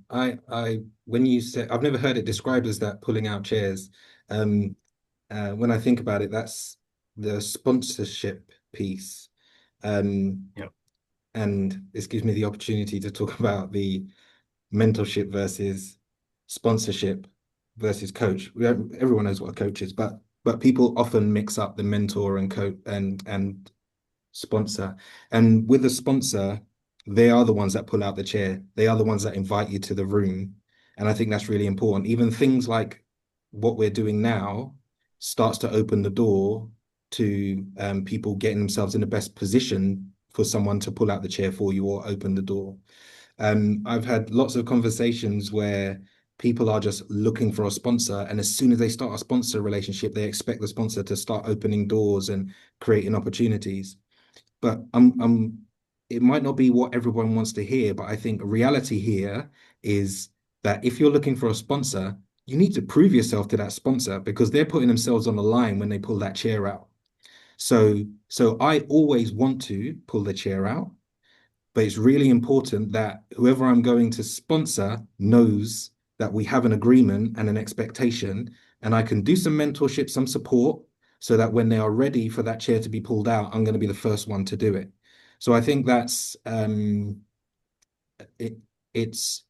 When you said, I've never heard it described as that, pulling out chairs. Um, when I think about it, that's the sponsorship piece. Um, Yeah. and this gives me the opportunity to talk about the mentorship versus sponsorship versus coach. Everyone knows what a coach is, but people often mix up the mentor and coach and sponsor. And with a sponsor, they are the ones that pull out the chair. They are the ones that invite you to the room. And I think that's really important. Even things like what we're doing now starts to open the door to people getting themselves in the best position for someone to pull out the chair for you or open the door. I've had lots of conversations where people are just looking for a sponsor, and as soon as they start a sponsor relationship, they expect the sponsor to start opening doors and creating opportunities. But it might not be what everyone wants to hear, but I think reality here is that if you're looking for a sponsor, you need to prove yourself to that sponsor because they're putting themselves on the line when they pull that chair out. So I always want to pull the chair out, but it's really important that whoever I'm going to sponsor knows that we have an agreement and an expectation, and I can do some mentorship, some support, so that when they are ready for that chair to be pulled out, I'm going to be the first one to do it. So I think that's it's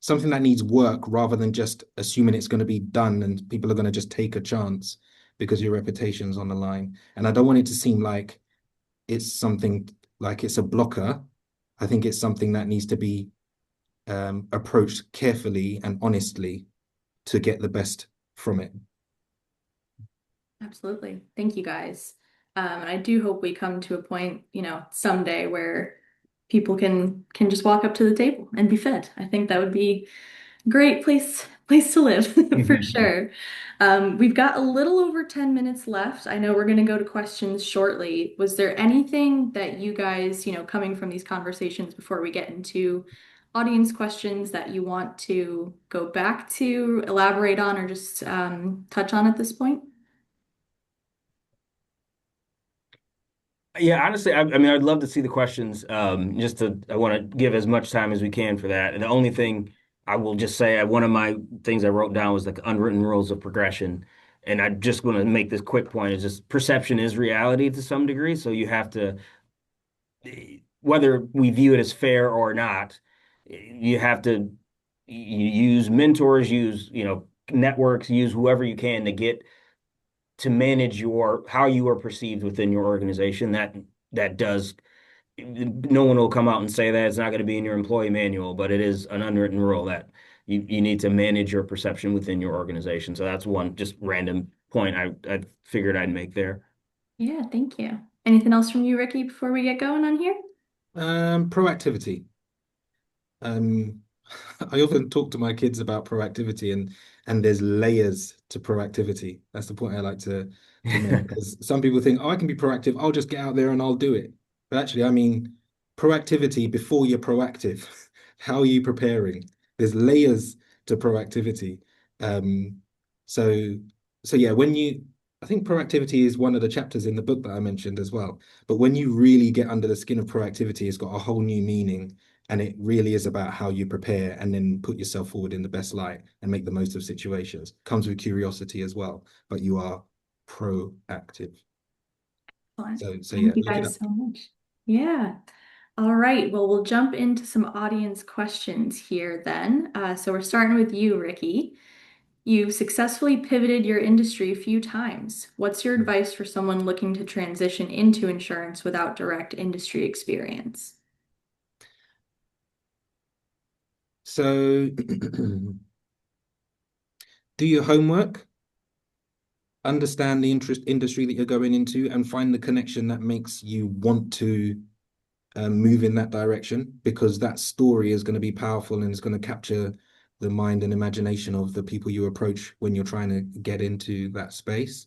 something that needs work rather than just assuming it's going to be done and people are going to just take a chance because your reputation's on the line. And I don't want it to seem like it's something like it's a blocker. I think it's something that needs to be approached carefully and honestly to get the best from it. Absolutely. Thank you guys. And I do hope we come to a point, someday where people can just walk up to the table and be fed. I think that would be a great place to live for sure. We've got a little over 10 minutes left. I know we're going to go to questions shortly. Was there anything that you guys, coming from these conversations before we get into audience questions that you want to go back to, elaborate on, or just touch on at this point? Yeah, honestly, I mean, I'd love to see the questions. I want to give as much time as we can for that. And the only thing I will just say, one of my things I wrote down was like unwritten rules of progression. And I just want to make this quick point is just perception is reality to some degree. So you have to, whether we view it as fair or not, you have to use mentors, use, networks, use whoever you can to get to manage your how you are perceived within your organization. That does no one will come out and say that it's not going to be in your employee manual, but it is an unwritten rule that you need to manage your perception within your organization. So that's one just random point I figured I'd make there. Yeah, thank you. Anything else from you, Ricky, before we get going on here? Proactivity. Um, I often talk to my kids about proactivity and there's layers to proactivity. That's the point I like to make because some people think, oh, I can be proactive. I'll just get out there and I'll do it. But actually, I mean proactivity before you're proactive. How are you preparing? There's layers to proactivity. Um, so so yeah, I think proactivity is one of the chapters in the book that I mentioned as well. But when you really get under the skin of proactivity, it's got a whole new meaning and it really is about how you prepare and then put yourself forward in the best light and make the most of situations. Comes with curiosity as well, but you are proactive. Excellent. So yeah, Thank you look it guys up. so much. Yeah. All right. Well, we'll jump into some audience questions here then. So we're starting with you, Ricky. You've successfully pivoted your industry a few times. What's your advice for someone looking to transition into insurance without direct industry experience? So do your homework, understand the industry that you're going into, and find the connection that makes you want to move in that direction because that story is going to be powerful and it's going to capture the mind and imagination of the people you approach when you're trying to get into that space.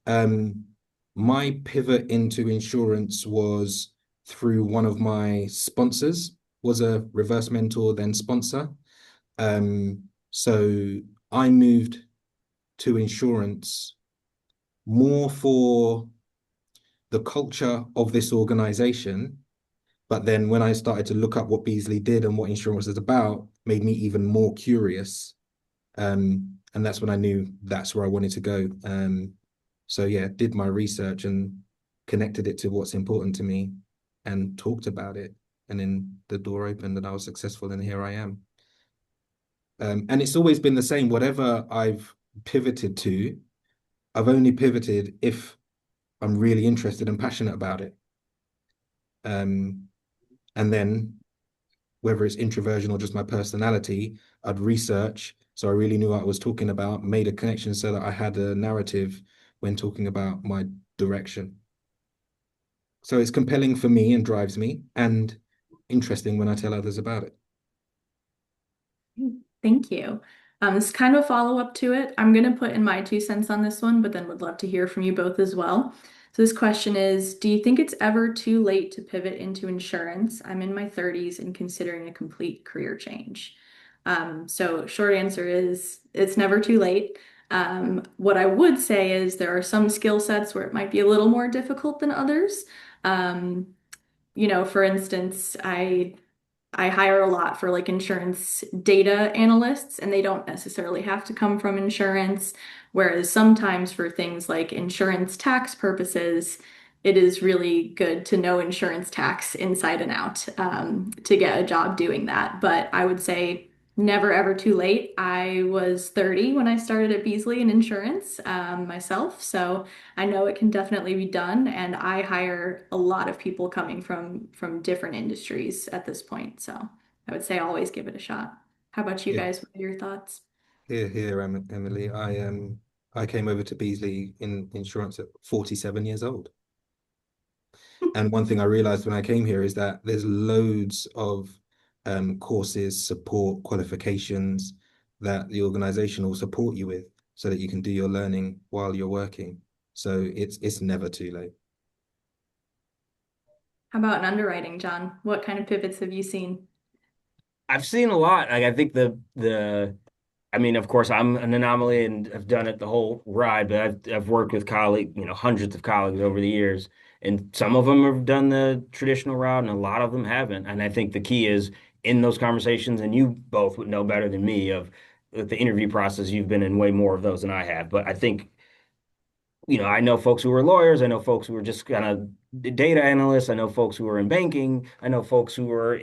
Um, my pivot into insurance was through one of my sponsors, was a reverse mentor, then sponsor. So I moved to insurance more for the culture of this organization. But then when I started to look up what Beazley did and what insurance is about, made me even more curious. And that's when I knew that's where I wanted to go. So yeah, did my research and connected it to what's important to me and talked about it. And then the door opened and I was successful and here I am. And it's always been the same. Whatever I've pivoted to, I've only pivoted if I'm really interested and passionate about it. Um, and then whether it's introversion or just my personality, I'd research. So I really knew what I was talking about, made a connection so that I had a narrative when talking about my direction. So it's compelling for me and drives me and interesting when I tell others about it. Thank you. This is kind of a follow-up to it. I'm going to put in my 2 cents on this one, but then would love to hear from you both as well. So this question is, do you think it's ever too late to pivot into insurance? I'm in my 30s and considering a complete career change. So short answer is it's never too late. What I would say is there are some skill sets where it might be a little more difficult than others. Um, for instance, I hire a lot for like insurance data analysts, and they don't necessarily have to come from insurance. Whereas sometimes for things like insurance tax purposes, it is really good to know insurance tax inside and out to get a job doing that. But I would say never ever too late. I was 30 when I started at Beazley in insurance myself, so I know it can definitely be done, and I hire a lot of people coming from different industries at this point. So I would say always give it a shot. How about you Yeah, guys? What are your thoughts? here, Emily. I came over to Beazley in insurance at 47 years old. And one thing I realized when I came here is that there's loads of courses, support, qualifications that the organization will support you with so that you can do your learning while you're working. So it's never too late. How about in underwriting, John? What kind of pivots have you seen? I've seen a lot. Like I think I mean, of course, I'm an anomaly and I've done it the whole ride, but I've worked with hundreds of colleagues over the years, and some of them have done the traditional route, and a lot of them haven't. And I think the key is in those conversations, and you both would know better than me of the interview process. You've been in way more of those than I have, but I think I know folks who are lawyers. I know folks who are just kind of data analysts. I know folks who are in banking. I know folks who are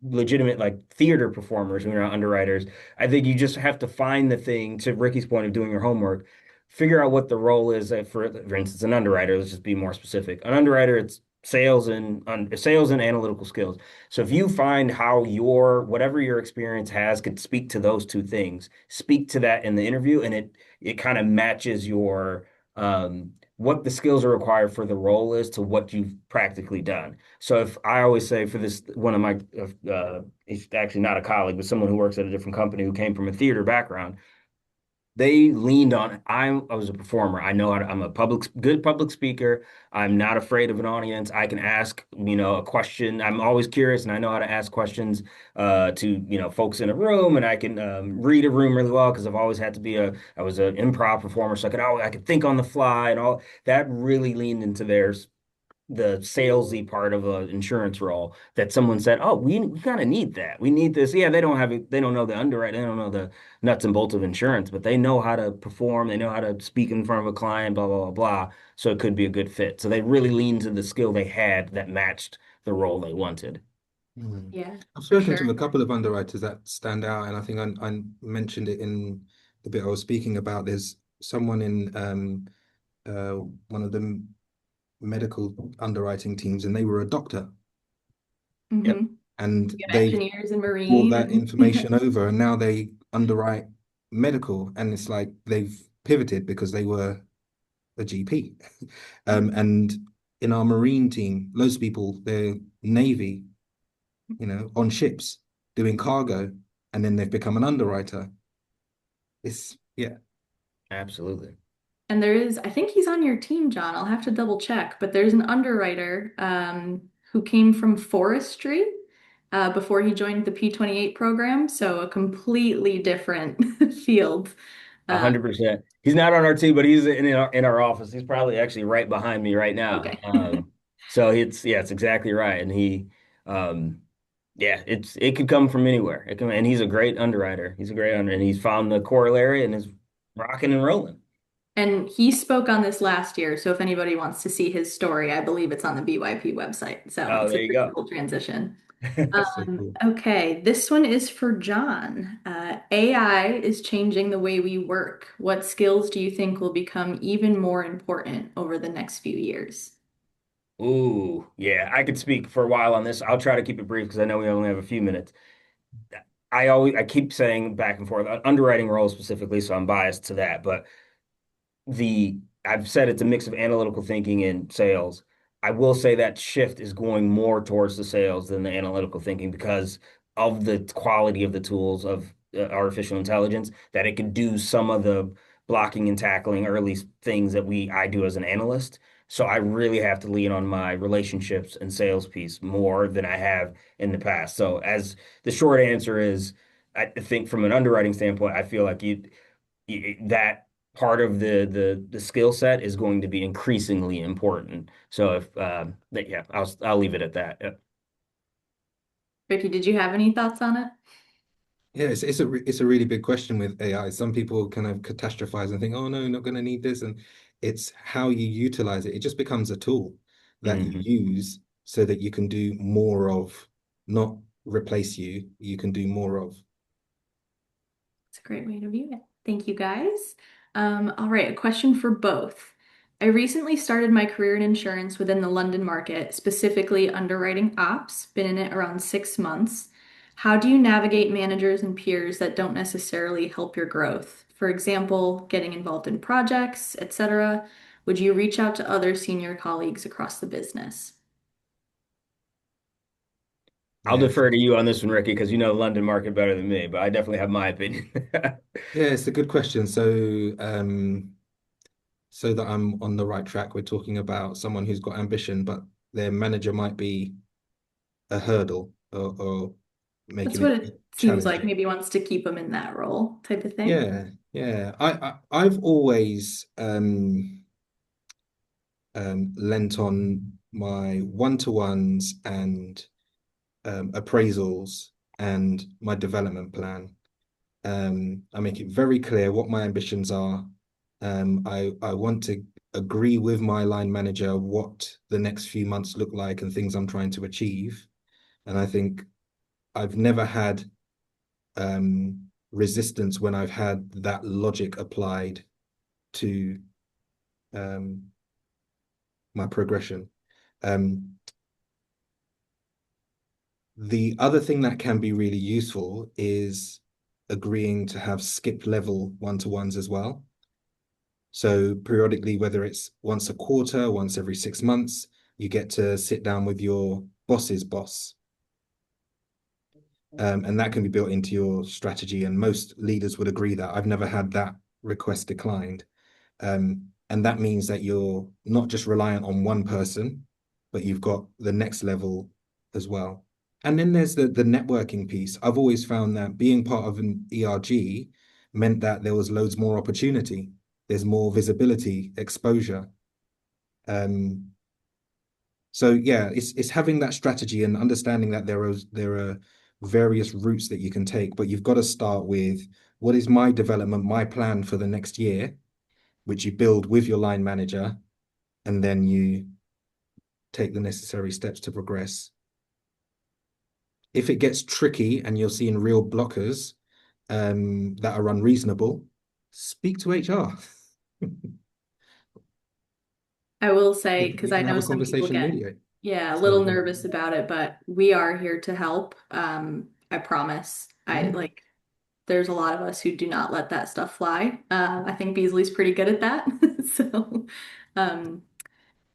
legitimate like theater performers who are not underwriters. I think you just have to find the thing, to Ricky's point of doing your homework, figure out what the role is for instance, an underwriter. Let's just be more specific. An underwriter, it's sales and analytical skills. So if you find how whatever your experience has could speak to those two things, speak to that in the interview, and it kind of matches your what the skills are required for the role is to what you've practically done. So if I always say for this, one of my, he's actually not a colleague, but someone who works at a different company who came from a theater background, they leaned on I was a performer. I know I'm a good public speaker. I'm not afraid of an audience. I can ask, a question. I'm always curious and I know how to ask questions to, folks in a room, and I can read a room really well because I've always had to be I was an improv performer, so I could think on the fly, and all that really leaned into the salesy part of an insurance role, that someone said, "Oh, we kind of need that. We need this." Yeah, they don't have it. They don't know the underwriting. They don't know the nuts and bolts of insurance, but they know how to perform. They know how to speak in front of a client. Blah blah blah blah. So it could be a good fit. So they really leaned to the skill they had that matched the role they wanted. Mm. Yeah, I've for spoken to sure. a couple of underwriters that stand out, and I think I mentioned it in the bit I was speaking about. There's someone in uh, one of the medical underwriting teams, and they were a doctor. Yep, Mm-hmm. And You have they've engineers and brought marine that and information over, and now they underwrite medical, and it's like they've pivoted because they were a GP. And in our marine team, loads of people, they're Navy, on ships doing cargo, and then they've become an underwriter. It's yeah. absolutely. And there is, I think he's on your team, John. I'll have to double check, but there's an underwriter who came from forestry before he joined the P28 program. So a completely different field. Uh, 100%. He's not on our team, but he's in our office. He's probably actually right behind me right now. okay. So it's exactly right. And um, yeah, it could come from anywhere. And he's a great underwriter. He's a great and he's found the corollary and is rocking and rolling. And he spoke on this last year. So if anybody wants to see his story, I believe it's on the BYP website. So Oh, it's a there you pretty go. cool transition. So cool. Okay, this one is for John. AI is changing the way we work. What skills do you think will become even more important over the next few years? Ooh, yeah, I could speak for a while on this. I'll try to keep it brief because I know we only have a few minutes. I keep saying back and forth, underwriting role specifically, so I'm biased to that, but I've said it's a mix of analytical thinking and sales. I will say that shift is going more towards the sales than the analytical thinking because of the quality of the tools of artificial intelligence, that it can do some of the blocking and tackling, or at least things that I do as an analyst. So I really have to lean on my relationships and sales piece more than I have in the past. So as the short answer is, I think from an underwriting standpoint, I feel like that part of the skill set is going to be increasingly important. So if yeah, I'll leave it at that. Yeah. Ricky, did you have any thoughts on it? Yeah, it's a really big question with AI. Some people kind of catastrophize and think, oh no, not going to need this. And it's how you utilize it. It just becomes a tool that you Hmm. use so that you can do more of, not replace you. You can do more of. It's a great way to view it. Thank you, guys. All right, a question for both. I recently started my career in insurance within the London market, specifically underwriting ops, been in it around 6 months. How do you navigate managers and peers that don't necessarily help your growth? For example, getting involved in projects, etc. Would you reach out to other senior colleagues across the business? I'll Yeah, defer to you on this one, Ricky, because you know the London market better than me, but I definitely have my opinion. yeah, it's a good question. So that I'm on the right track, we're talking about someone who's got ambition, but their manager might be a hurdle or That's making what it it seems like. challenging. Maybe wants to keep them in that role type of thing. Yeah, yeah. I've always lent on my one-to-ones and appraisals and my development plan. I make it very clear what my ambitions are. I want to agree with my line manager what the next few months look like and things I'm trying to achieve. And I think I've never had resistance when I've had that logic applied to um, my progression. Um, the other thing that can be really useful is agreeing to have skip level one-to-ones as well. So periodically, whether it's once a quarter, once every 6 months, you get to sit down with your boss's boss. And that can be built into your strategy. And most leaders would agree that I've never had that request declined. And that means that you're not just reliant on one person, but you've got the next level as well. And then there's the networking piece. I've always found that being part of an ERG meant that there was loads more opportunity. There's more visibility, exposure. Um, so yeah, it's having that strategy and understanding that there are various routes that you can take, but you've got to start with what is my development, my plan for the next year, which you build with your line manager, and then you take the necessary steps to progress. If it gets tricky and you're seeing real blockers that are unreasonable, speak to HR. I will say, because You I can have know a some people conversation, get, mediate. yeah, a So little nervous about it, but we are here to help. I promise. I yeah, like, there's a lot of us who do not let that stuff fly. I think Beasley's pretty good at that. So, um,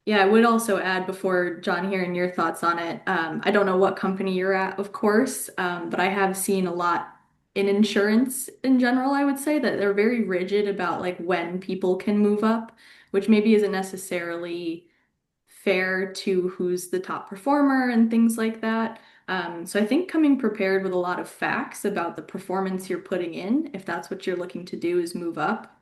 yeah, I would also add before John hearing your thoughts on it. I don't know what company you're at, of course, but I have seen a lot in insurance in general, I would say that they're very rigid about like when people can move up, which maybe isn't necessarily fair to who's the top performer and things like that. So I think coming prepared with a lot of facts about the performance you're putting in, if that's what you're looking to do, is move up.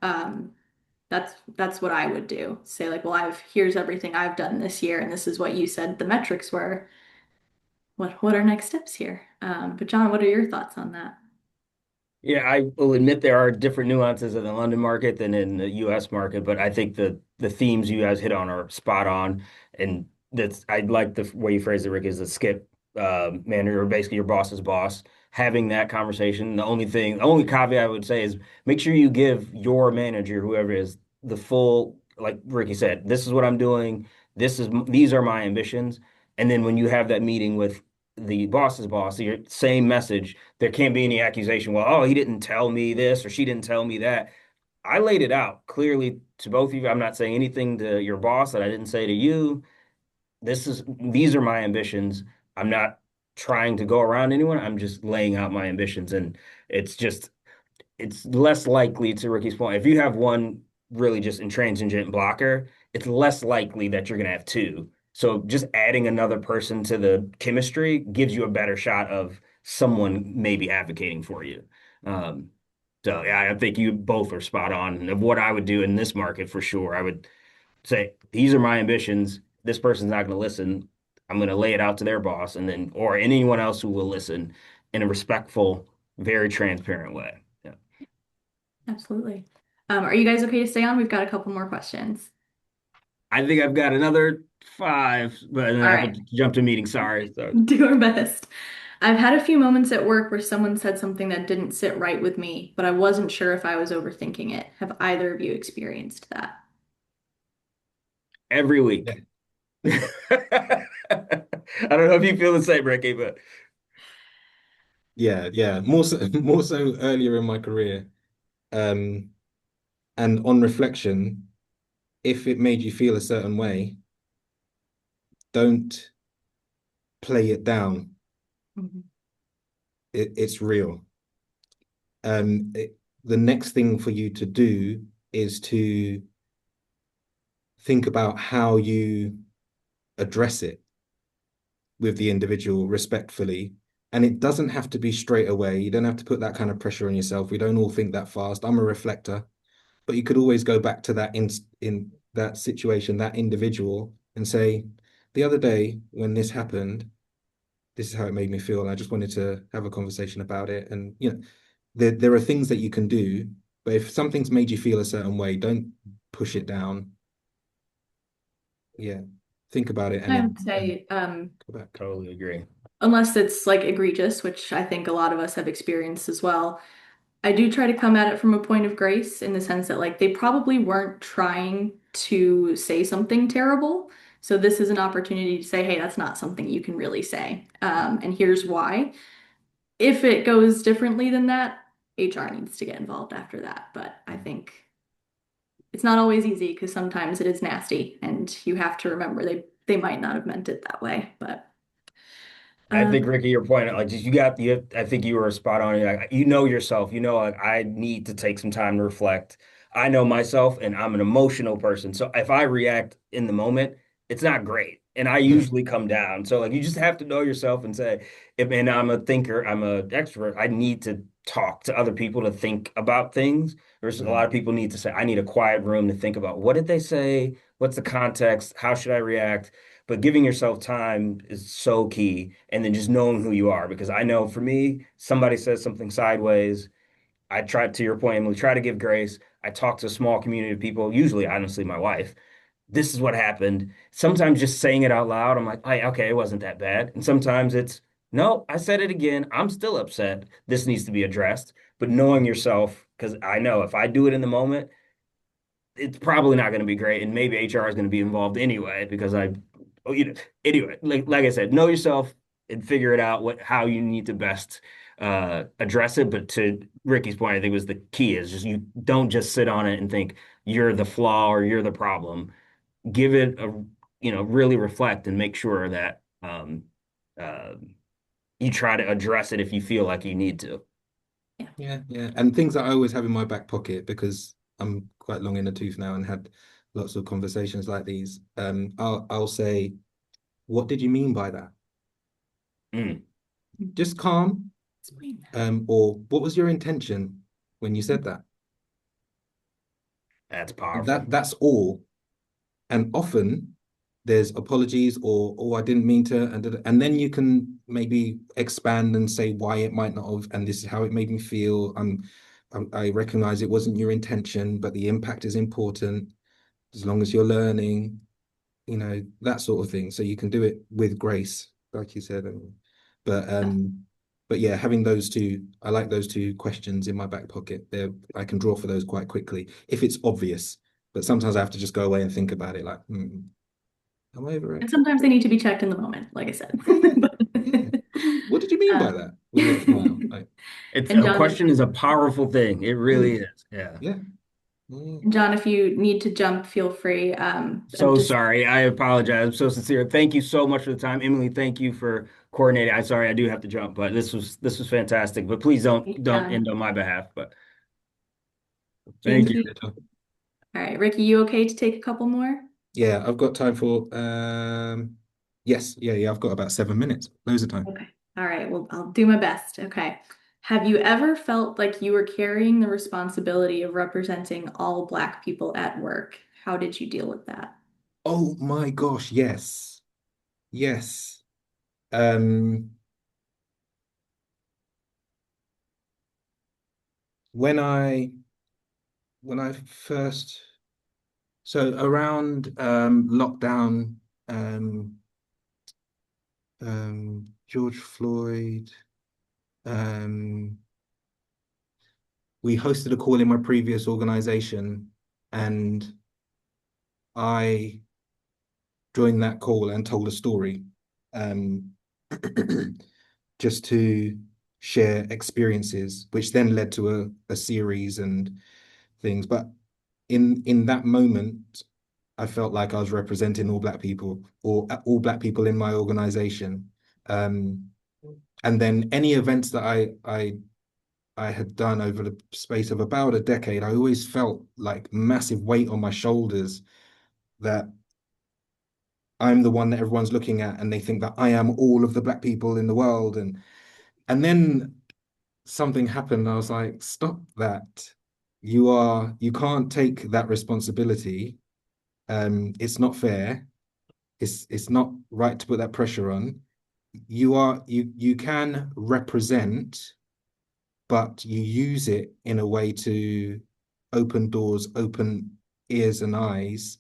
That's what I would do. Say like, well, here's everything I've done this year, and this is what you said the metrics were. What are next steps here? But John, what are your thoughts on that? Yeah, I will admit there are different nuances in the London market than in the US market, but I think the themes you guys hit on are spot on. And that's I like the way you phrase it, Rick, is the skip manager, or basically your boss's boss, having that conversation. The only caveat I would say is make sure you give your manager, whoever it is, the full, like Ricky said, this is what I'm doing, these are my ambitions. And then when you have that meeting with the boss's boss, your same message, there can't be any accusation. Well, oh, he didn't tell me this or she didn't tell me that. I laid it out clearly to both of you. I'm not saying anything to your boss that I didn't say to you. These are my ambitions. I'm not trying to go around anyone. I'm just laying out my ambitions. And it's just it's less likely, to Ricky's point, if you have one really just intransigent blocker, it's less likely that you're going to have two. So just adding another person to the chemistry gives you a better shot of someone maybe advocating for you. Um, so yeah, I think you both are spot on of what I would do in this market for sure. I would say, these are my ambitions. This person's not going to listen. I'm going to lay it out to their boss and then, or anyone else who will listen in a respectful, very transparent way. Yeah. Absolutely. Are you guys okay to stay on? We've got a couple more questions. I think I've got another five, but then All I have to right. jump to a meeting. Sorry. So Do our best. I've had a few moments at work where someone said something that didn't sit right with me, but I wasn't sure if I was overthinking it. Have either of you experienced that? every Yeah, week. I don't know if you feel the same, Ricky, but yeah. More so, more so earlier in my career. Um, and on reflection, if it made you feel a certain way, don't play it down. Mhm. It's real. The next thing for you to do is to think about how you address it with the individual respectfully. And it doesn't have to be straight away. You don't have to put that kind of pressure on yourself. We don't all think that fast. I'm a reflector, but you could always go back to that in that situation, that individual, and say, the other day when this happened, this is how it made me feel. And I just wanted to have a conversation about it. And there are things that you can do, but if something's made you feel a certain way, don't push it down. Yeah. Think about it and I then would say, go back. totally agree. unless it's like egregious, which I think a lot of us have experienced as well, I do try to come at it from a point of grace in the sense that like they probably weren't trying to say something terrible. So this is an opportunity to say, hey, that's not something you can really say. And here's why. If it goes differently than that, HR needs to get involved after that. But I think it's not always easy because sometimes it is nasty and you have to remember they might not have meant it that way. But I think um, Ricky, your point, like just you. I think you were spot on. Like you know yourself. You know, like I need to take some time to reflect. I know myself, and I'm an emotional person. So if I react in the moment, it's not great, and I Mm, usually come down. So like you just have to know yourself and say, if and I'm a thinker, I'm an extrovert. I need to talk to other people to think about things. There's a lot mm, of people need to say, I need a quiet room to think about what did they say, what's the context, how should I react. But giving yourself time is so key. And then just knowing who you are. Because I know for me, somebody says something sideways. I try, to your point, Emily, try to give grace. I talk to a small community of people, usually, honestly, my wife. This is what happened. Sometimes just saying it out loud, I'm like, hey, okay, it wasn't that bad. And sometimes it's, no, I said it again. I'm still upset. This needs to be addressed. But knowing yourself, because I know if I do it in the moment, it's probably not going to be great, and maybe HR is going to be involved anyway because anyway, like I said, know yourself and figure it out how you need to best address it. But to Ricky's point, I think was the key is just you don't just sit on it and think you're the flaw or you're the problem. Give it a really reflect and make sure that uh, you try to address it if you feel like you need to. yeah. yeah. And things that I always have in my back pocket because I'm quite long in the tooth now and had lots of conversations like these. I'll say, what did you mean by that? Mm, Mhm. Just calm. Explain Or what was your intention when you that. said that? that's powerful. That's all. And often there's apologies or oh I didn't mean to and then you can maybe expand and say why it might not have and this is how it made me feel. I recognize it wasn't your intention, but the impact is important as long as you're learning, that sort of thing. So you can do it with grace, like you said. But but yeah, having those two, I like those two questions in my back pocket. I can draw for those quite quickly if it's obvious. But sometimes I have to just go away and think about it, like, am I over And it? sometimes they need to be checked in the moment, like I said. Yeah, yeah, But, yeah. What did you mean by um, that? With a smile, like, It's and a John, question is a powerful thing. It really mm, is. Yeah. yeah, yeah. John, if you need to jump, feel free. I'm So just sorry. I apologize. I'm so sincere. Thank you so much for the time. Emily, thank you for coordinating. I'm sorry I do have to jump, but this was fantastic. But please don't end John. on my behalf. But Thank Thank you. you. All right, Ricky, you okay to take a couple more? Yeah, I've got time for yes, yeah, I've got about 7 minutes. Loads of time. Okay. All right, well, I'll do my best. Okay. Have you ever felt like you were carrying the responsibility of representing all Black people at work? How did you deal with that? Oh my gosh, yes. Yes. Um when I when I first so around lockdown, um George Floyd, um we hosted a call in my previous organization, and I joined that call and told a story, um, just to share experiences, which then led to a series and things. But in that moment, I felt like I was representing all Black people, or all Black people in my organization. Um, and then any events that I had done over the space of about a decade, I always felt like massive weight on my shoulders that I'm the one that everyone's looking at, and they think that I am all of the Black people in the world. And then something happened. I was like, stop that. You can't take that responsibility. It's not fair. It's not right to put that pressure on. You can represent, but you use it in a way to open doors, open ears and eyes,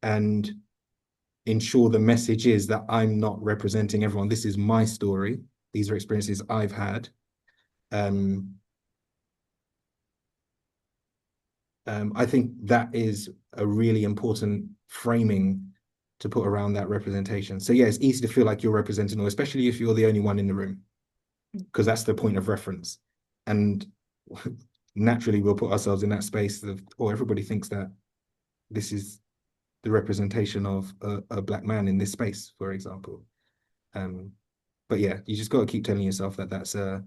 and ensure the message is that I'm not representing everyone. This is my story. These are experiences I've had. Um, I think that is a really important framing to put around that representation. So yeah, it's easy to feel like you're representing, or especially if you're the only one in the room, because that's the point of reference. And naturally, we'll put ourselves in that space of, or everybody thinks that this is the representation of a Black man in this space, for example. Um, but yeah, you just got to keep telling yourself that that's a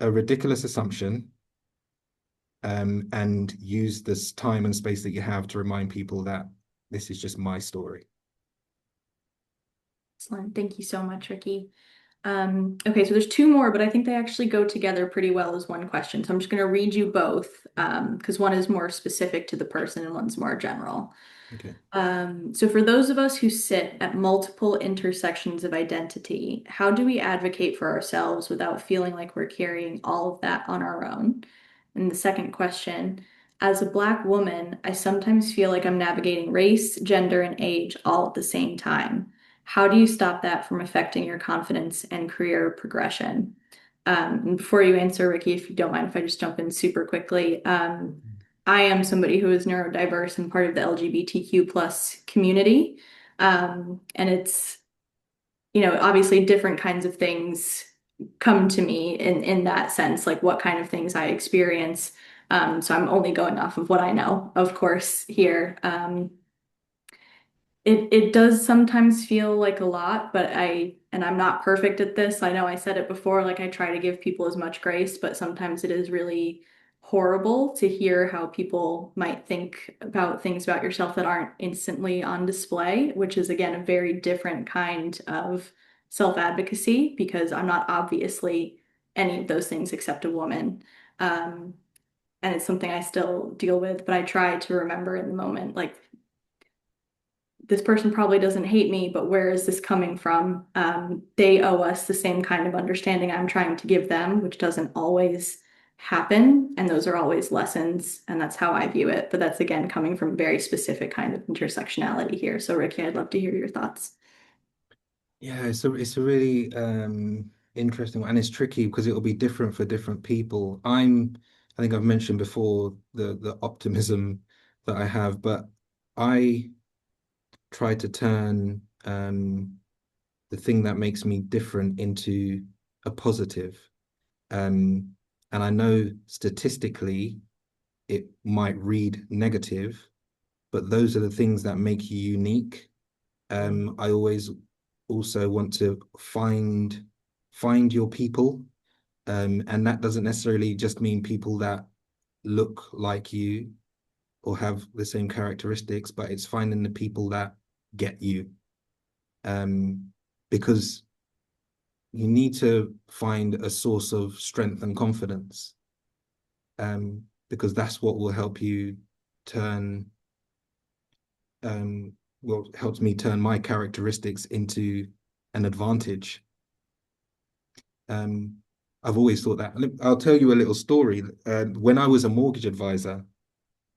ridiculous assumption, and use this time and space that you have to remind people that this is just my story. Excellent. Thank you so much, Ricky. Okay, so there's two more, but I think they actually go together pretty well as one question. So I'm just going to read you both because one is more specific to the person and one's more general. Okay. So for those of us who sit at multiple intersections of identity, how do we advocate for ourselves without feeling like we're carrying all of that on our own? And the second question, as a Black woman, I sometimes feel like I'm navigating race, gender, and age all at the same time. How do you stop that from affecting your confidence and career progression? And before you answer, Ricky, if you don't mind if I just jump in super quickly, I am somebody who is neurodiverse and part of the LGBTQ plus community. And it's, obviously different kinds of things come to me in that sense, like what kind of things I experience. So I'm only going off of what I know, of course, here. It does sometimes feel like a lot, but I'm not perfect at this. I know I said it before, like I try to give people as much grace, but sometimes it is really horrible to hear how people might think about things about yourself that aren't instantly on display, which is again a very different kind of self-advocacy because I'm not obviously any of those things except a woman. Um, and it's something I still deal with, but I try to remember in the moment, like this person probably doesn't hate me, but where is this coming from? They owe us the same kind of understanding I'm trying to give them, which doesn't always happen. And those are always lessons. And that's how I view it. But that's again coming from a very specific kind of intersectionality here. So, Ricky, I'd love to hear your thoughts. Yeah, it's a really interesting one, and it's tricky because it'll be different for different people. I think I've mentioned before the optimism that I have, but I try to turn the thing that makes me different into a positive. Um, and I know statistically it might read negative, but those are the things that make you unique. I always also want to find your people, and that doesn't necessarily just mean people that look like you or have the same characteristics, but it's finding the people that get you. Because you need to find a source of strength and confidence, because that's what will help you turn, well, helps me turn my characteristics into an advantage. Um, I've always thought that. I'll tell you a little story. When I was a mortgage advisor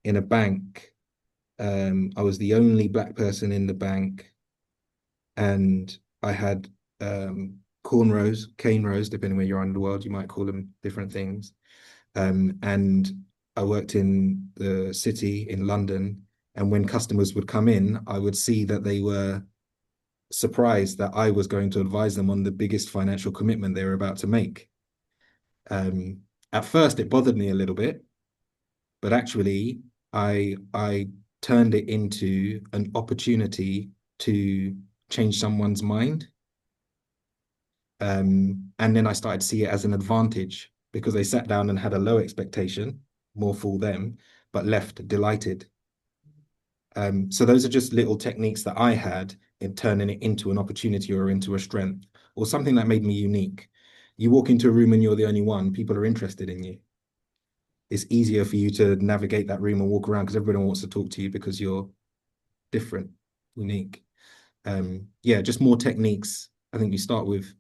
in a bank, I was the only black person in the bank, and I had cornrows, cane rows, depending where you are in the world, you might call them different things. And I worked in the city in London, and when customers would come in, I would see that they were surprised that I was going to advise them on the biggest financial commitment they were about to make. Um, at first, it bothered me a little bit, but actually, I turned it into an opportunity to change someone's mind. And then I started to see it as an advantage because they sat down and had a low expectation, more for them, but left delighted. So those are just little techniques that I had in turning it into an opportunity or into a strength or something that made me unique. You walk into a room and you're the only one, people are interested in you. It's easier for you to navigate that room and walk around because everybody wants to talk to you because you're different, unique. Yeah, just more techniques. I think you start with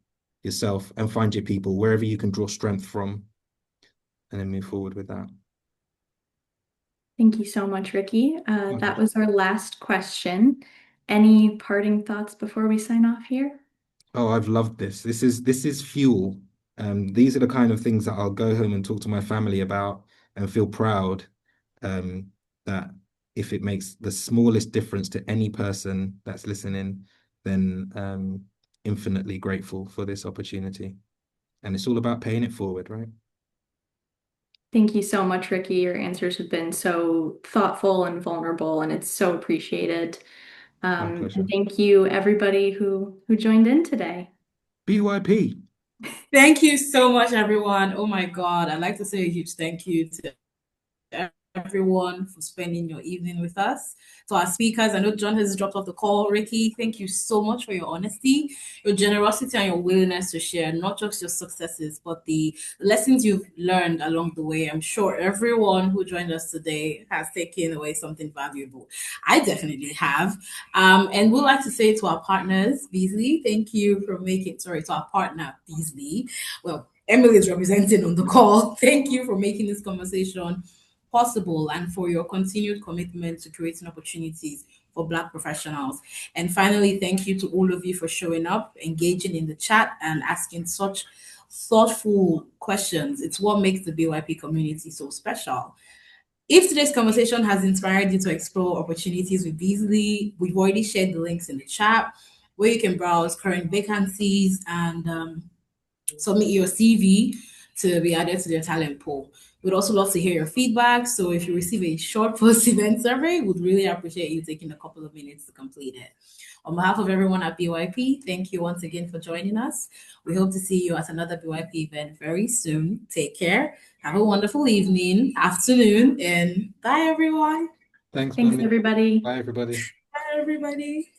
yourself and find your people wherever you can draw strength from and then move forward with that. Thank you so much, Ricky. My That pleasure. was our last question. Any parting thoughts before we sign off here? Oh, I've loved this. This is fuel. These are the kind of things that I'll go home and talk to my family about and feel proud um, that if it makes the smallest difference to any person that's listening, then infinitely grateful for this opportunity. And it's all about paying it forward, right? Thank you so much, Ricky. Your answers have been so thoughtful and vulnerable, and it's so appreciated. My And pleasure. thank you, everybody who joined in today. BYP. Thank you so much, everyone. Oh my God. I'd like to say a huge thank you to everyone for spending your evening with us. To our speakers, I know John has dropped off the call. Ricky, thank you so much for your honesty, your generosity, and your willingness to share not just your successes, but the lessons you've learned along the way. I'm sure everyone who joined us today has taken away something valuable. I definitely have. And we'd like to say to our partners, Beazley, thank you for making, sorry, to our partner, Beazley. Well, Emily is representing on the call. Thank you for making this conversation possible and for your continued commitment to creating opportunities for Black professionals. And finally, thank you to all of you for showing up, engaging in the chat, and asking such thoughtful questions. It's what makes the BYP community so special. If today's conversation has inspired you to explore opportunities with Beasley, we've already shared the links in the chat where you can browse current vacancies and submit your CV to be added to their talent pool. We'd also love to hear your feedback. So if you receive a short post-event survey, we'd really appreciate you taking a couple of minutes to complete it. On behalf of everyone at BYP, thank you once again for joining us. We hope to see you at another BYP event very soon. Take care. Have a wonderful evening, afternoon, and bye everyone. Thanks, Thanks, Mummy. everybody. Bye, everybody. Bye everybody.